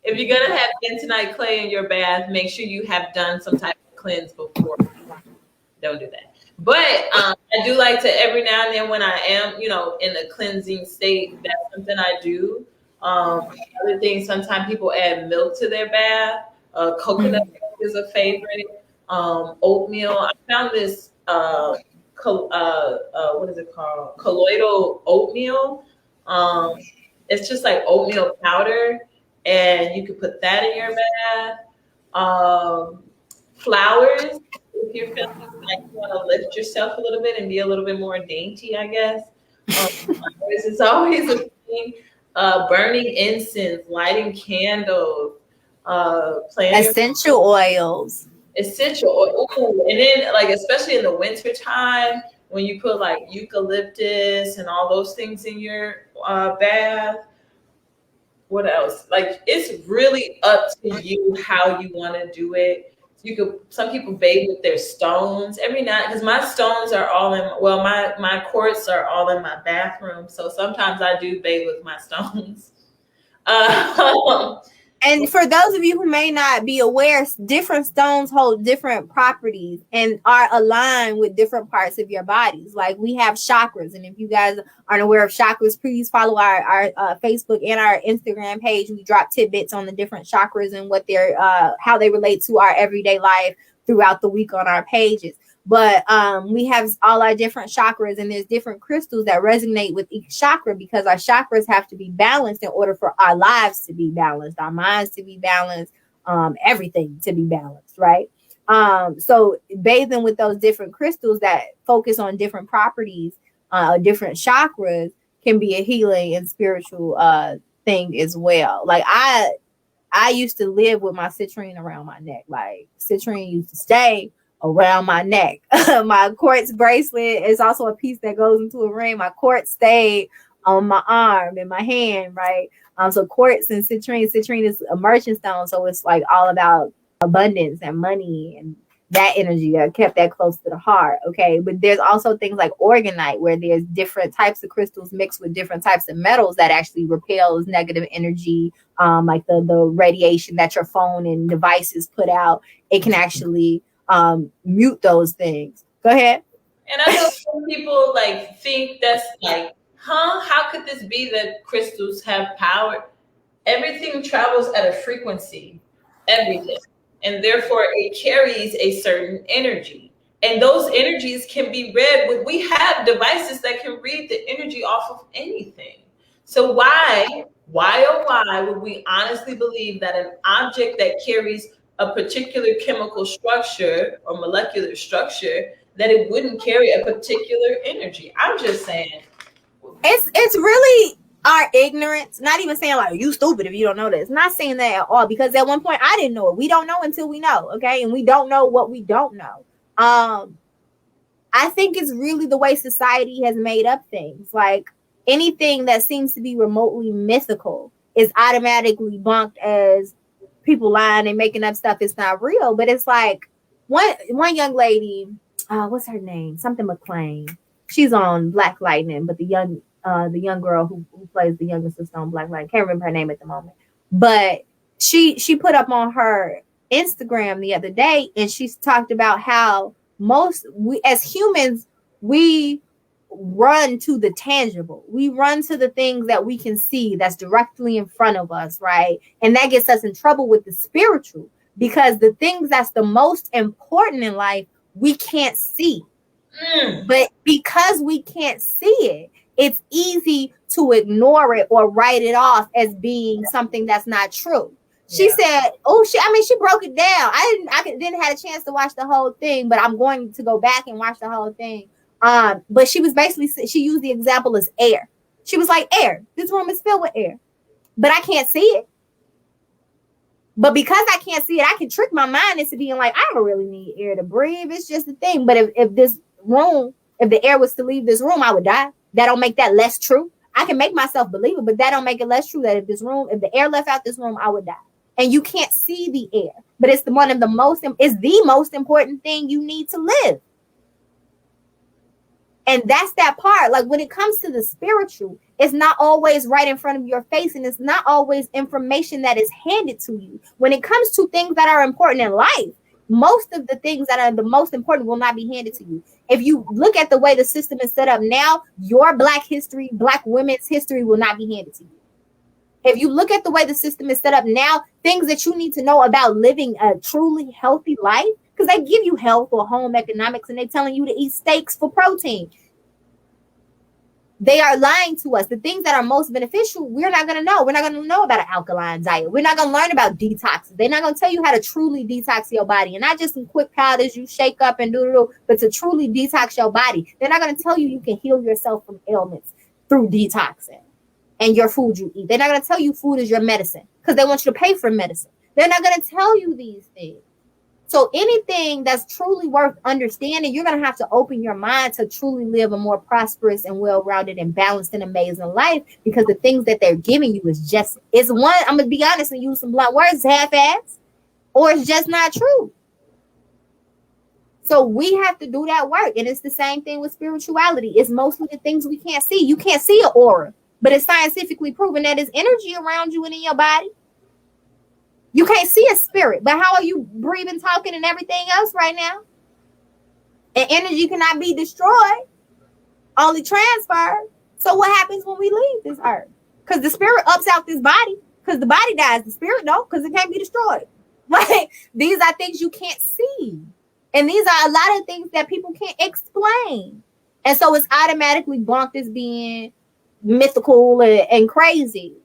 If you're going to have bentonite clay in your bath, make sure you have done some type of cleanse before. Don't do that. But I do like to every now and then when I am, in a cleansing state, that's something I do. Other things, sometimes people add milk to their bath. Coconut milk is a favorite. Oatmeal. I found this, what is it called? Colloidal oatmeal. It's just like oatmeal powder, and you can put that in your bath. Flowers. If you're feeling like you want to lift yourself a little bit and be a little bit more dainty, I guess. It's always a thing. Burning incense, lighting candles, playing essential oils. Essential oil. Ooh, and then like especially in the winter time when you put like eucalyptus and all those things in your bath. What else? Like it's really up to you how you want to do it. Some people bathe with their stones every night because my stones are all my quartz are all in my bathroom. So sometimes I do bathe with my stones. And for those of you who may not be aware, different stones hold different properties and are aligned with different parts of your bodies. Like we have chakras. And if you guys aren't aware of chakras, please follow our Facebook and our Instagram page. We drop tidbits on the different chakras and what they're, how they relate to our everyday life throughout the week on our pages. But we have all our different chakras, and there's different crystals that resonate with each chakra because our chakras have to be balanced in order for our lives to be balanced, our minds to be balanced, everything to be balanced, right? So bathing with those different crystals that focus on different properties, different chakras can be a healing and spiritual thing as well. Like I used to live with my citrine around my neck. Like citrine used to stay around my neck. My quartz bracelet is also a piece that goes into a ring. My quartz stayed on my arm and my hand, right? So quartz and citrine is a merchant stone, so it's like all about abundance and money and that energy. I kept that close to the heart. Okay. But there's also things like organite, where there's different types of crystals mixed with different types of metals that actually repels negative energy. Like the radiation that your phone and devices put out, it can actually mute those things. Go ahead. And I know some people like think that's like, huh? How could this be that crystals have power? Everything travels at a frequency, everything. And therefore it carries a certain energy. And those energies can be read with, we have devices that can read the energy off of anything. So why would we honestly believe that an object that carries a particular chemical structure or molecular structure, that it wouldn't carry a particular energy? I'm just saying. It's really our ignorance. Not even saying like you stupid if you don't know this. Not saying that at all, because at one point I didn't know it. We don't know until we know, okay? And we don't know what we don't know. I think it's really the way society has made up things. Like anything that seems to be remotely mythical is automatically bunked as people lying and making up stuff. It's not real. But it's like one young lady, what's her name? Something McLean. She's on Black Lightning, but the young girl who plays the younger sister on Black Lightning, can't remember her name at the moment. But she put up on her Instagram the other day, and she's talked about how we as humans, we run to the tangible. We run to the things that we can see that's directly in front of us, right? And that gets us in trouble with the spiritual, because the things that's the most important in life, we can't see. But because we can't see it, it's easy to ignore it or write it off as being something that's not true. She said, "Oh, she broke it down. I didn't have a chance to watch the whole thing, but I'm going to go back and watch the whole thing." But she was basically, she used the example as air. She was like, air. This room is filled with air, but I can't see it. But because I can't see it, I can trick my mind into being like, I don't really need air to breathe. It's just a thing. But if the air was to leave this room, I would die. That don't make that less true. I can make myself believe it, but that don't make it less true that if the air left out this room, I would die. And you can't see the air, but it's the most important thing you need to live. And that's that part. Like when it comes to the spiritual, it's not always right in front of your face, and it's not always information that is handed to you. When it comes to things that are important in life, most of the things that are the most important will not be handed to you. If you look at the way the system is set up now, your Black history, Black women's history will not be handed to you. If you look at the way the system is set up now, things that you need to know about living a truly healthy life, because they give you health or home economics and they're telling you to eat steaks for protein. They are lying to us. The things that are most beneficial, we're not going to know. We're not going to know about an alkaline diet. We're not going to learn about detoxes. They're not going to tell you how to truly detox your body. And not just some quick powders you shake up and do, but to truly detox your body. They're not going to tell you you can heal yourself from ailments through detoxing and your food you eat. They're not going to tell you food is your medicine because they want you to pay for medicine. They're not going to tell you these things. So anything that's truly worth understanding, you're going to have to open your mind to truly live a more prosperous and well-rounded and balanced and amazing life, because the things that they're giving you is just, it's one, I'm going to be honest and use some blunt words, half-ass, or it's just not true. So we have to do that work. And it's the same thing with spirituality. It's mostly the things we can't see. You can't see an aura, but it's scientifically proven that there's energy around you and in your body. You can't see a spirit, but how are you breathing, talking, and everything else right now? And energy cannot be destroyed, only transferred. So what happens when we leave this earth? Because the spirit ups out this body, because the body dies. The spirit don't, because it can't be destroyed. Right? These are things you can't see. And these are a lot of things that people can't explain. And so it's automatically bunked as being mythical and crazy.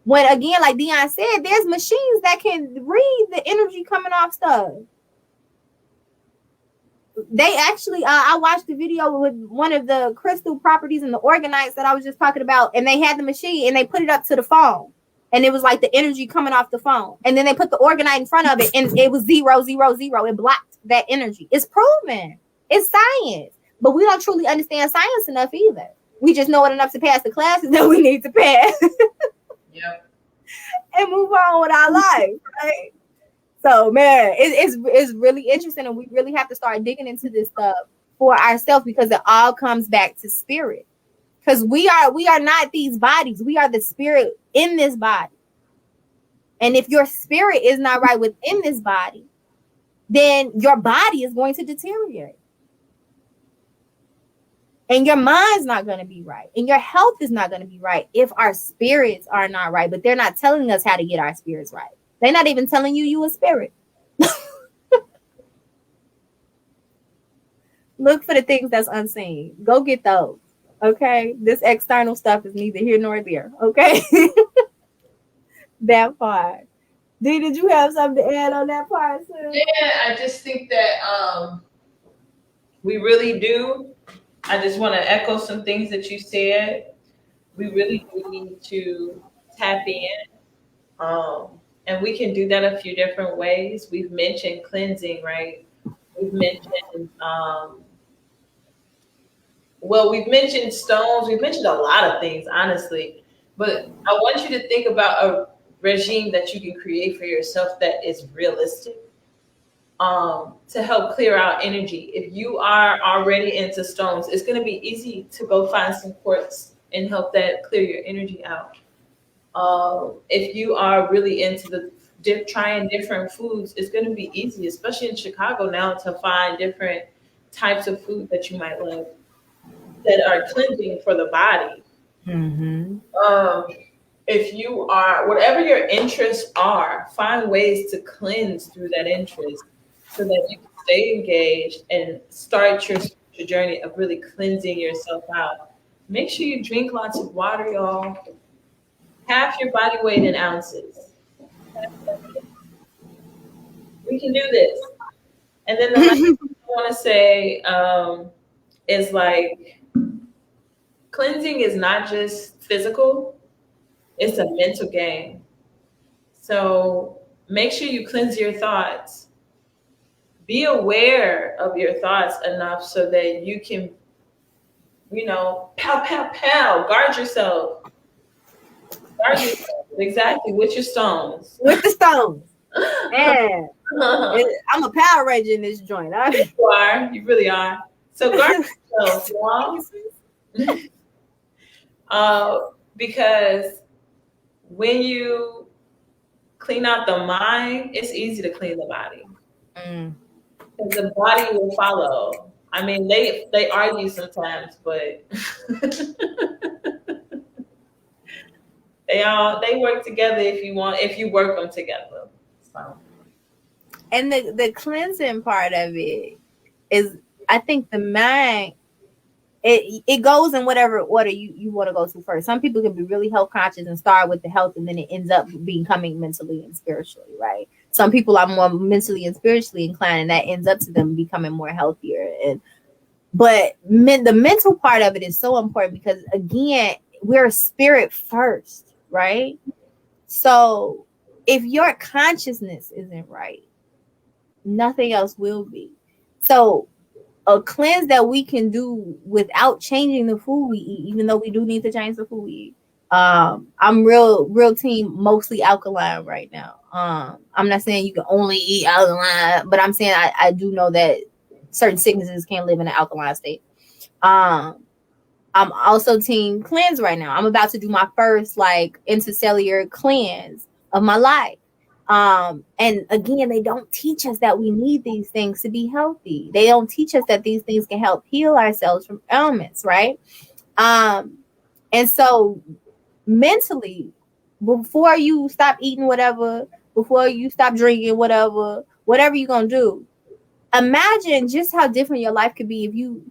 When again, like Dion said, there's machines that can read the energy coming off stuff. They actually, I watched the video with one of the crystal properties and the organites that I was just talking about, and they had the machine and they put it up to the phone, and it was like the energy coming off the phone, and then they put the organite in front of it, and it was 0, 0, 0. It blocked that energy. It's proven. It's science, but we don't truly understand science enough either. We just know it enough to pass the classes that we need to pass. Yep. And move on with our life, right? So man, it's really interesting, and we really have to start digging into this stuff for ourselves because it all comes back to spirit. Because we are not these bodies. We are the spirit in this body. And if your spirit is not right within this body, then your body is going to deteriorate. And your mind's not going to be right. And your health is not going to be right if our spirits are not right. But they're not telling us how to get our spirits right. They're not even telling you a spirit. Look for the things that's unseen. Go get those. Okay? This external stuff is neither here nor there. Okay? That part. D, did you have something to add on that part, sis? Yeah, I just think that we really do. I just want to echo some things that you said. We really do need to tap in. And we can do that a few different ways. We've mentioned cleansing, right? We've mentioned, we've mentioned stones. We've mentioned a lot of things, honestly. But I want you to think about a regime that you can create for yourself that is realistic, to help clear out energy. If you are already into stones, it's going to be easy to go find some quartz and help that clear your energy out. If you are really into trying different foods, it's going to be easy, especially in Chicago now, to find different types of food that you might love that are cleansing for the body. Mm-hmm. If you are, whatever your interests are, find ways to cleanse through that interest so that you can stay engaged and start your journey of really cleansing yourself out. Make sure you drink lots of water, y'all. Half your body weight in ounces. We can do this. And then the last thing I want to say is like cleansing is not just physical, it's a mental game. So make sure you cleanse your thoughts. Be aware of your thoughts enough so that you can, pow, pow, pow, guard yourself. Guard yourself. Exactly, with your stones. With the stones. Man, I'm a Power Ranger in this joint. You are. You really are. So guard yourself, because when you clean out the mind, it's easy to clean the body. Because the body will follow. I mean, they argue sometimes, but they work together if you work them together. So. And the cleansing part of it is, I think the mind, it goes in whatever order you want to go to first. Some people can be really health conscious and start with the health, and then it ends up becoming mentally and spiritually, right? Some people are more mentally and spiritually inclined, and that ends up to them becoming more healthier. But the mental part of it is so important because, again, we're spirit first, right? So if your consciousness isn't right, nothing else will be. So a cleanse that we can do without changing the food we eat, even though we do need to change the food we eat. I'm real team mostly alkaline right now. I'm not saying you can only eat alkaline, but I'm saying I do know that certain sicknesses can't live in an alkaline state. I'm also team cleanse right now. I'm about to do my first intercellular cleanse of my life. And again, they don't teach us that we need these things to be healthy. They don't teach us that these things can help heal ourselves from ailments, right? And so mentally, before you stop eating whatever, before you stop drinking whatever you're going to do, imagine just how different your life could be if you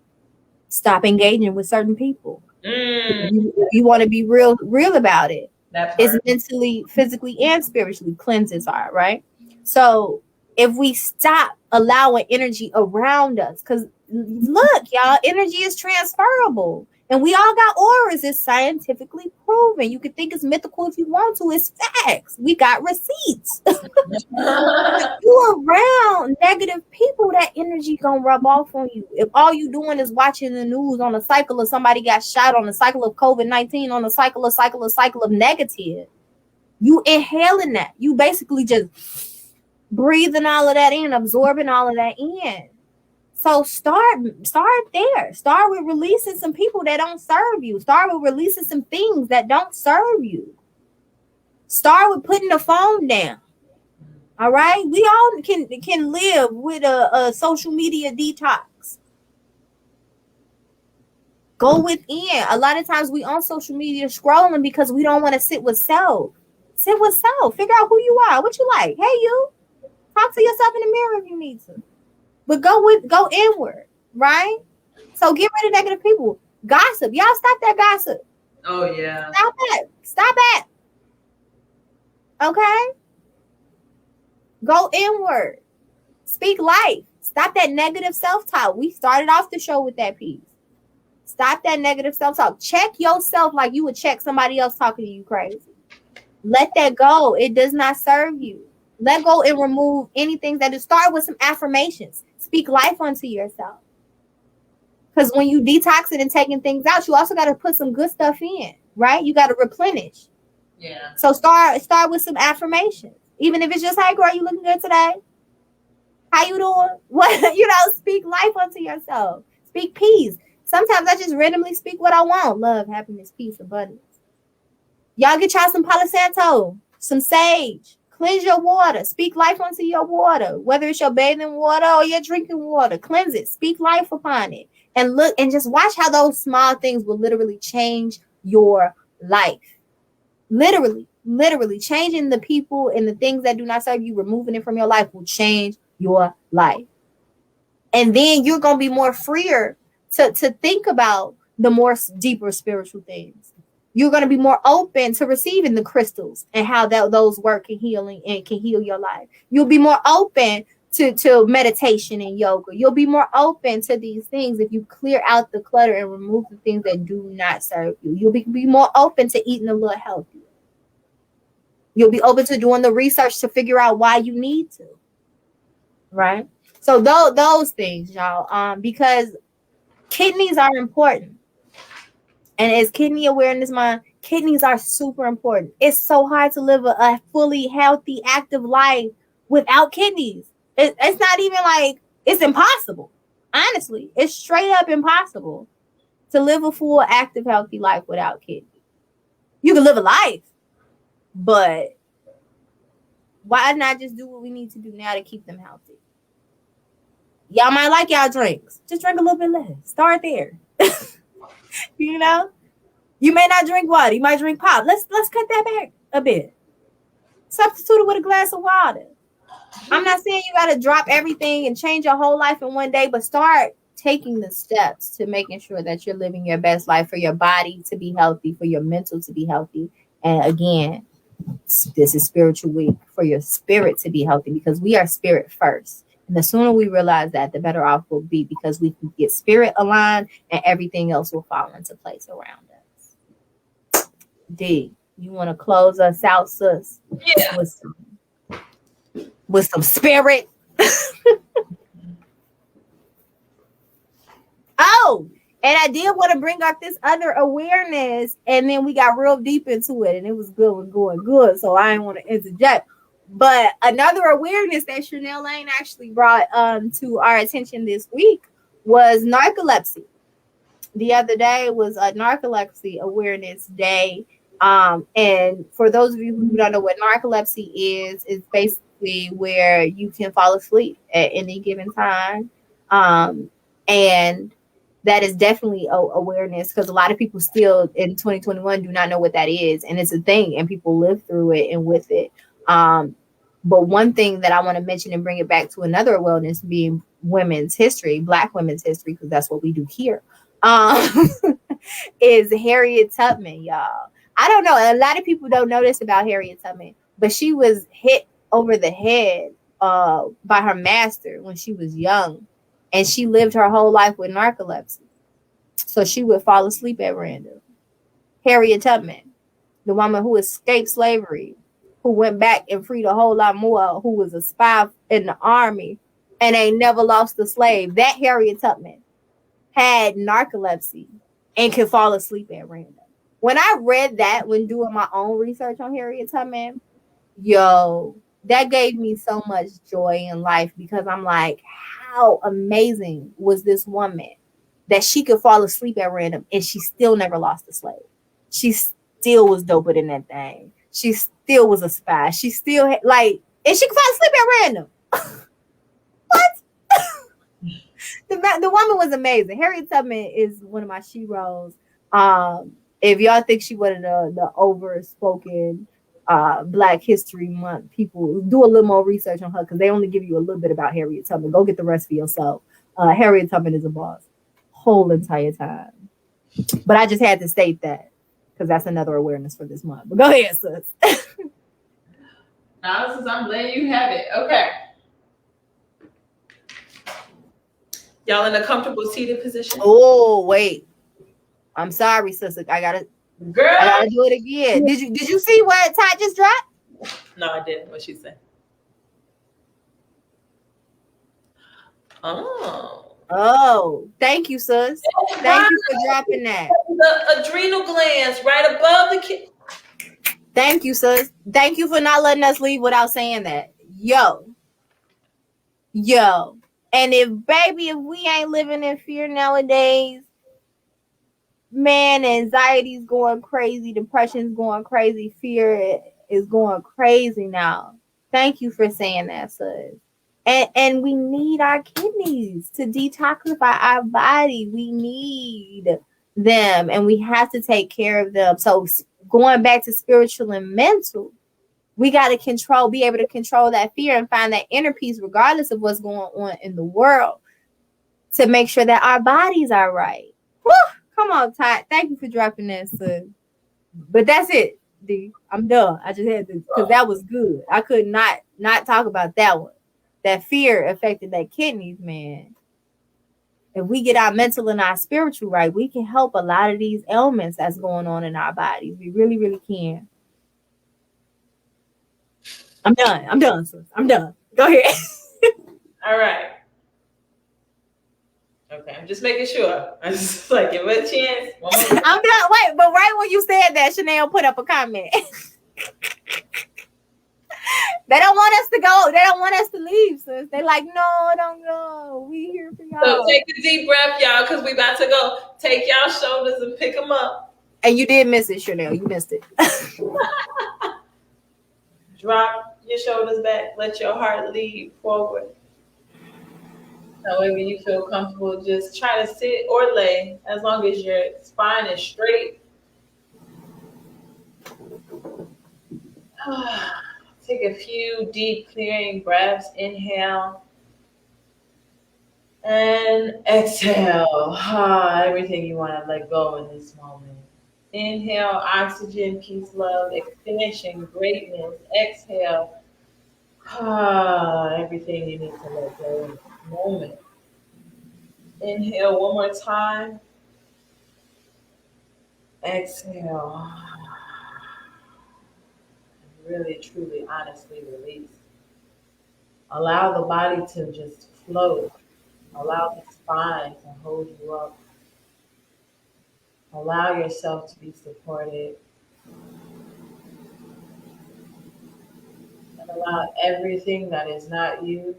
stop engaging with certain people. You want to be real about it. It's mentally, physically, and spiritually cleanses are, right? So if we stop allowing energy around us, because look, y'all, energy is transferable. And we all got auras. It's scientifically proven. You can think it's mythical if you want to. It's facts. We got receipts. If you around negative people, that energy gonna rub off on you. If all you doing is watching the news on a cycle of somebody got shot, on a cycle of COVID-19, on a cycle of negative, you inhaling that. You basically just breathing all of that in, absorbing all of that in. So start there. Start with releasing some people that don't serve you. Start with releasing some things that don't serve you. Start with putting the phone down. All right, we all can live with a social media detox. Go within. A lot of times we on social media scrolling because we don't want to sit with self. Sit with self. Figure out who you are, what you like. Hey, you talk to yourself in the mirror if you need to, but go inward, right? So get rid of negative people. Gossip, y'all stop that gossip. Oh yeah. Stop it. Okay, go inward. Speak life. Stop that negative self-talk. We started off the show with that piece. Stop that negative self-talk. Check yourself like you would check somebody else talking to you crazy. Let that go. It does not serve you. Let go and remove anything that is. Start with some affirmations. Speak life onto yourself. Because when you detoxing and taking things out, you also got to put some good stuff in, right? You got to replenish. Yeah. So start with some affirmations. Even if it's just, hey girl, you looking good today? How you doing? What, speak life onto yourself. Speak peace. Sometimes I just randomly speak what I want. Love, happiness, peace, abundance. Y'all get y'all some Palo Santo, some sage. Cleanse your water. Speak life onto your water. Whether it's your bathing water or your drinking water, cleanse it. Speak life upon it. And look and just watch how those small things will literally change your life. Literally changing the people and the things that do not serve you, removing it from your life will change your life. And then you're going to be more freer to think about the more deeper spiritual things. You're going to be more open to receiving the crystals and how those work and healing and can heal your life. You'll be more open to meditation and yoga. You'll be more open to these things if you clear out the clutter and remove the things that do not serve you. You'll be more open to eating a little healthier. You'll be open to doing the research to figure out why you need to. Right? So those things, y'all, because kidneys are important. And as Kidney Awareness Month, kidneys are super important. It's so hard to live a fully healthy, active life without kidneys. It's not even like it's impossible. Honestly, it's straight up impossible to live a full, active, healthy life without kidneys. You can live a life, but why not just do what we need to do now to keep them healthy? Y'all might like y'all drinks. Just drink a little bit less. Start there. You may not drink water. You might drink pop. Let's cut that back a bit. Substitute it with a glass of water. I'm not saying you got to drop everything and change your whole life in one day, but start taking the steps to making sure that you're living your best life for your body to be healthy, for your mental to be healthy. And again, this is spiritual week, for your spirit to be healthy, because we are spirit first. And the sooner we realize that, the better off we'll be, because we can get spirit aligned and everything else will fall into place around us. D, you want to close us out, sis? Yeah. With some spirit. Oh, and I did want to bring up this other awareness, and then we got real deep into it, and it was good. We're going good, so I didn't want to interject. But another awareness that Chanel Lane actually brought to our attention this week was narcolepsy. The other day was a narcolepsy awareness day. And for those of you who don't know what narcolepsy is, it's basically where you can fall asleep at any given time. And that is definitely awareness, because a lot of people still in 2021 do not know what that is. And it's a thing, and people live through it and with it. But one thing that I want to mention and bring it back to another wellness being women's history, Black women's history, because that's what we do here, is Harriet Tubman, y'all. I don't know. A lot of people don't know this about Harriet Tubman, but she was hit over the head by her master when she was young. And she lived her whole life with narcolepsy. So she would fall asleep at random. Harriet Tubman, the woman who escaped slavery, who went back and freed a whole lot more, who was a spy in the army and ain't never lost a slave. That Harriet Tubman had narcolepsy and could fall asleep at random. When I read that when doing my own research on Harriet Tubman, yo, that gave me so much joy in life because I'm like, how amazing was this woman that she could fall asleep at random and she still never lost a slave. She still was doper than that thing. She still was a spy. She still had, like, and she could fall asleep at random. What? The woman was amazing. Harriet Tubman is one of my sheroes. If y'all think she one of the overspoken Black History Month people, do a little more research on her because they only give you a little bit about Harriet Tubman. Go get the rest for yourself. Harriet Tubman is a boss, whole entire time. But I just had to state that because that's another awareness for this month. But go ahead, sis. Now, since I'm letting you have it, okay. Y'all in a comfortable seated position? Oh wait, I'm sorry, sister. Girl. I gotta do it again. Did you see what Ty just dropped? No, I didn't. What she said? Oh. Oh, thank you, sis. Thank you for dropping that. The adrenal glands right above the kid. Thank you, sis. Thank you for not letting us leave without saying that. Yo. And if we ain't living in fear nowadays, man, anxiety's going crazy, depression's going crazy, fear is going crazy now. Thank you for saying that, sis. And we need our kidneys to detoxify our body. We need them and we have to take care of them. So going back to spiritual and mental, we got to be able to control that fear and find that inner peace regardless of what's going on in the world to make sure that our bodies are right. Whew, come on, Todd. Thank you for dropping that, son. But that's it, D. I'm done. I just had to because that was good. I could not talk about that one. That fear affected that kidneys, man. If we get our mental and our spiritual right, we can help a lot of these ailments that's going on in our bodies. We really, really can. I'm done. I'm done, sis. I'm done. Go ahead. All right. Okay, I'm just making sure. I'm just like, give it a chance. I'm done. Wait, but right when you said that, Chanel put up a comment. They don't want us to go. They don't want us to leave, sis. They like, no, don't go. We here for y'all. So take a deep breath, y'all, because we about to go. Take y'all shoulders and pick them up. And you did miss it, Chanel. You missed it. Drop your shoulders back. Let your heart lead forward. However you feel comfortable, just try to sit or lay as long as your spine is straight. Take a few deep clearing breaths. Inhale and exhale. Everything you want to let go in this moment. Inhale, oxygen, peace, love, expansion, greatness. Exhale, everything you need to let go in this moment. Inhale one more time. Exhale. Really, truly, honestly release. Allow the body to just float. Allow the spine to hold you up. Allow yourself to be supported. And allow everything that is not you,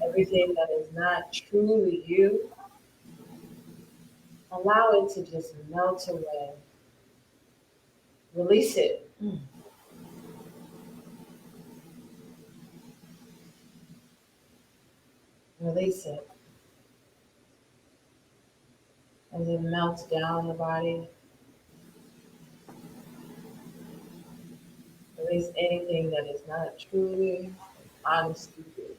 everything that is not truly you, allow it to just melt away. Release it. Release it. As it melts down the body, release anything that is not truly, honestly you.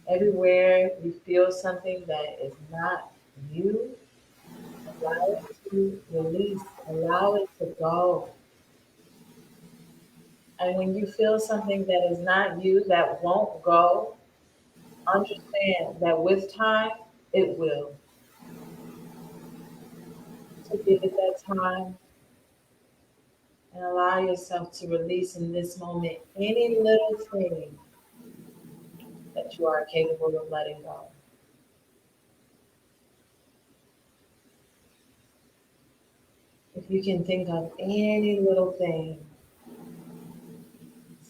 Everywhere you feel something that is not you, allow it to release, allow it to go. And when you feel something that is not you, that won't go, understand that with time, it will. So give it that time and allow yourself to release in this moment any little thing that you are capable of letting go. If you can think of any little thing,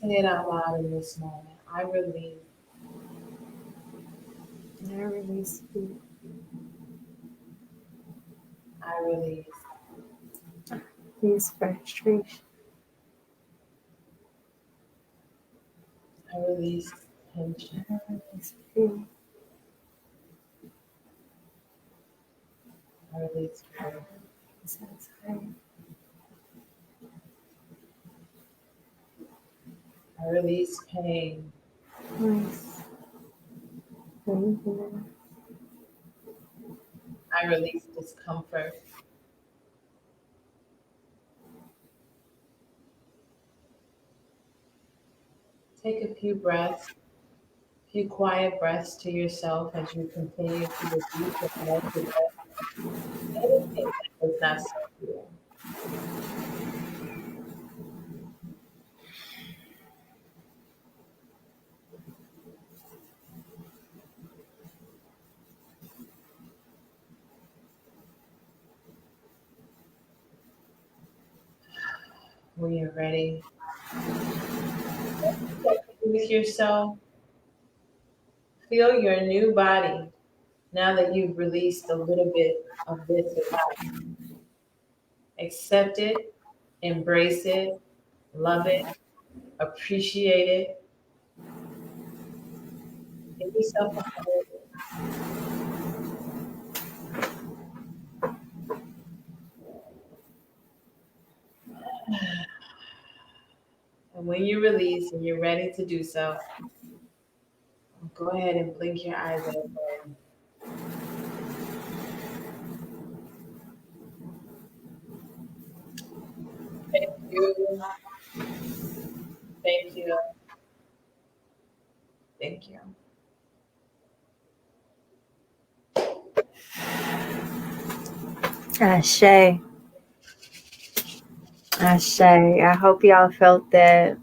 Say it out loud in this moment. I release. I release fear. I release. Release frustration. I release tension. I release fear. I release fear. Anxiety. I release pain. Release anger. I release discomfort. Take a few breaths, few quiet breaths to yourself as you continue to release and let go of anything that does not serve you. When you're ready, check in with yourself. Feel your new body now that you've released a little bit of this about it. Accept it, embrace it, love it, appreciate it. Give yourself a hug. And when you release and you're ready to do so, go ahead and blink your eyes open. Thank you. Thank you. Thank you. Ashe. Ashe. I hope y'all felt that.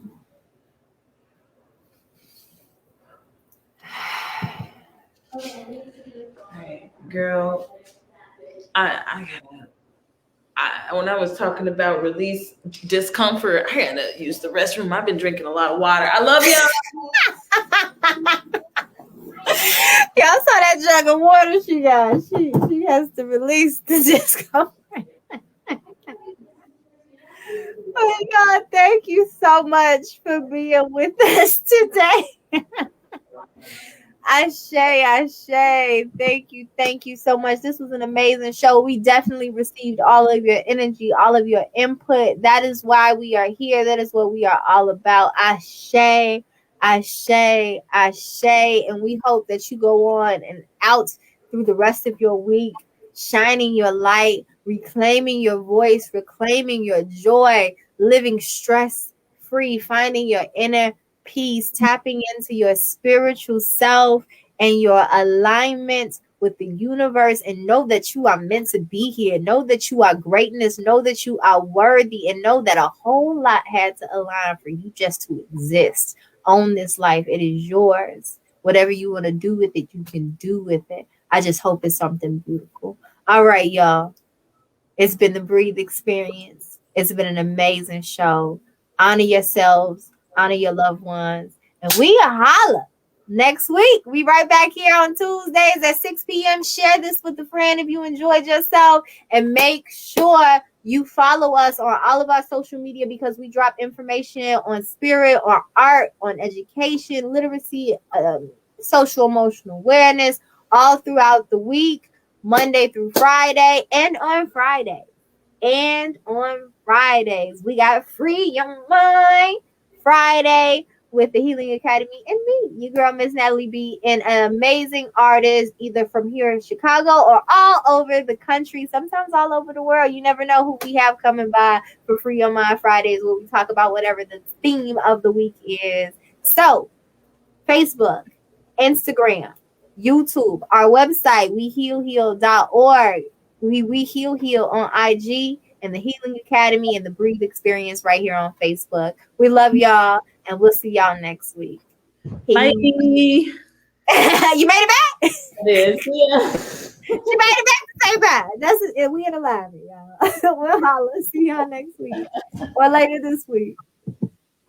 All right, girl. I gotta. When I was talking about release discomfort, I gotta use the restroom. I've been drinking a lot of water. I love y'all. Y'all saw that jug of water she got. She has to release the discomfort. Oh my God, thank you so much for being with us today. Ashe, Ashe. Thank you so much. This was an amazing show. We definitely received all of your energy, all of your input. That is why we are here. That is what we are all about. Ashe, Ashe, Ashe. And we hope that you go on and out through the rest of your week, shining your light, reclaiming your voice, reclaiming your joy, living stress free, finding your inner peace, tapping into your spiritual self and your alignment with the universe, and know that you are meant to be here. Know that you are greatness. Know that you are worthy, and know that a whole lot had to align for you just to exist. Own this life. It is yours. Whatever you want to do with it, you can do with it. I just hope it's something beautiful. All right, y'all. It's been the Breathe Experience. It's been an amazing show. Honor yourselves, honor your loved ones, and we are holla next week. We right back here on Tuesdays at 6 p.m. Share this with a friend if you enjoyed yourself, and make sure you follow us on all of our social media, because we drop information on spirit, on art, on education, literacy, social emotional awareness all throughout the week. Monday through Friday, and on Friday. And on Fridays, we got Free Your Mind Friday with the Healing Academy and me, your girl, Miss Natalie B, and an amazing artist, either from here in Chicago or all over the country, sometimes all over the world. You never know who we have coming by for Free Your Mind Fridays, where we talk about whatever the theme of the week is. So, Facebook, Instagram, YouTube, our website, wehealheal.org. We heal on IG, and the Healing Academy and the Breathe Experience right here on Facebook. We love y'all, and we'll see y'all next week. Bye. You made it back? It is. Yeah. She made it back to say bye. That's it. We in alignment, y'all. We'll holler. See y'all next week or later this week.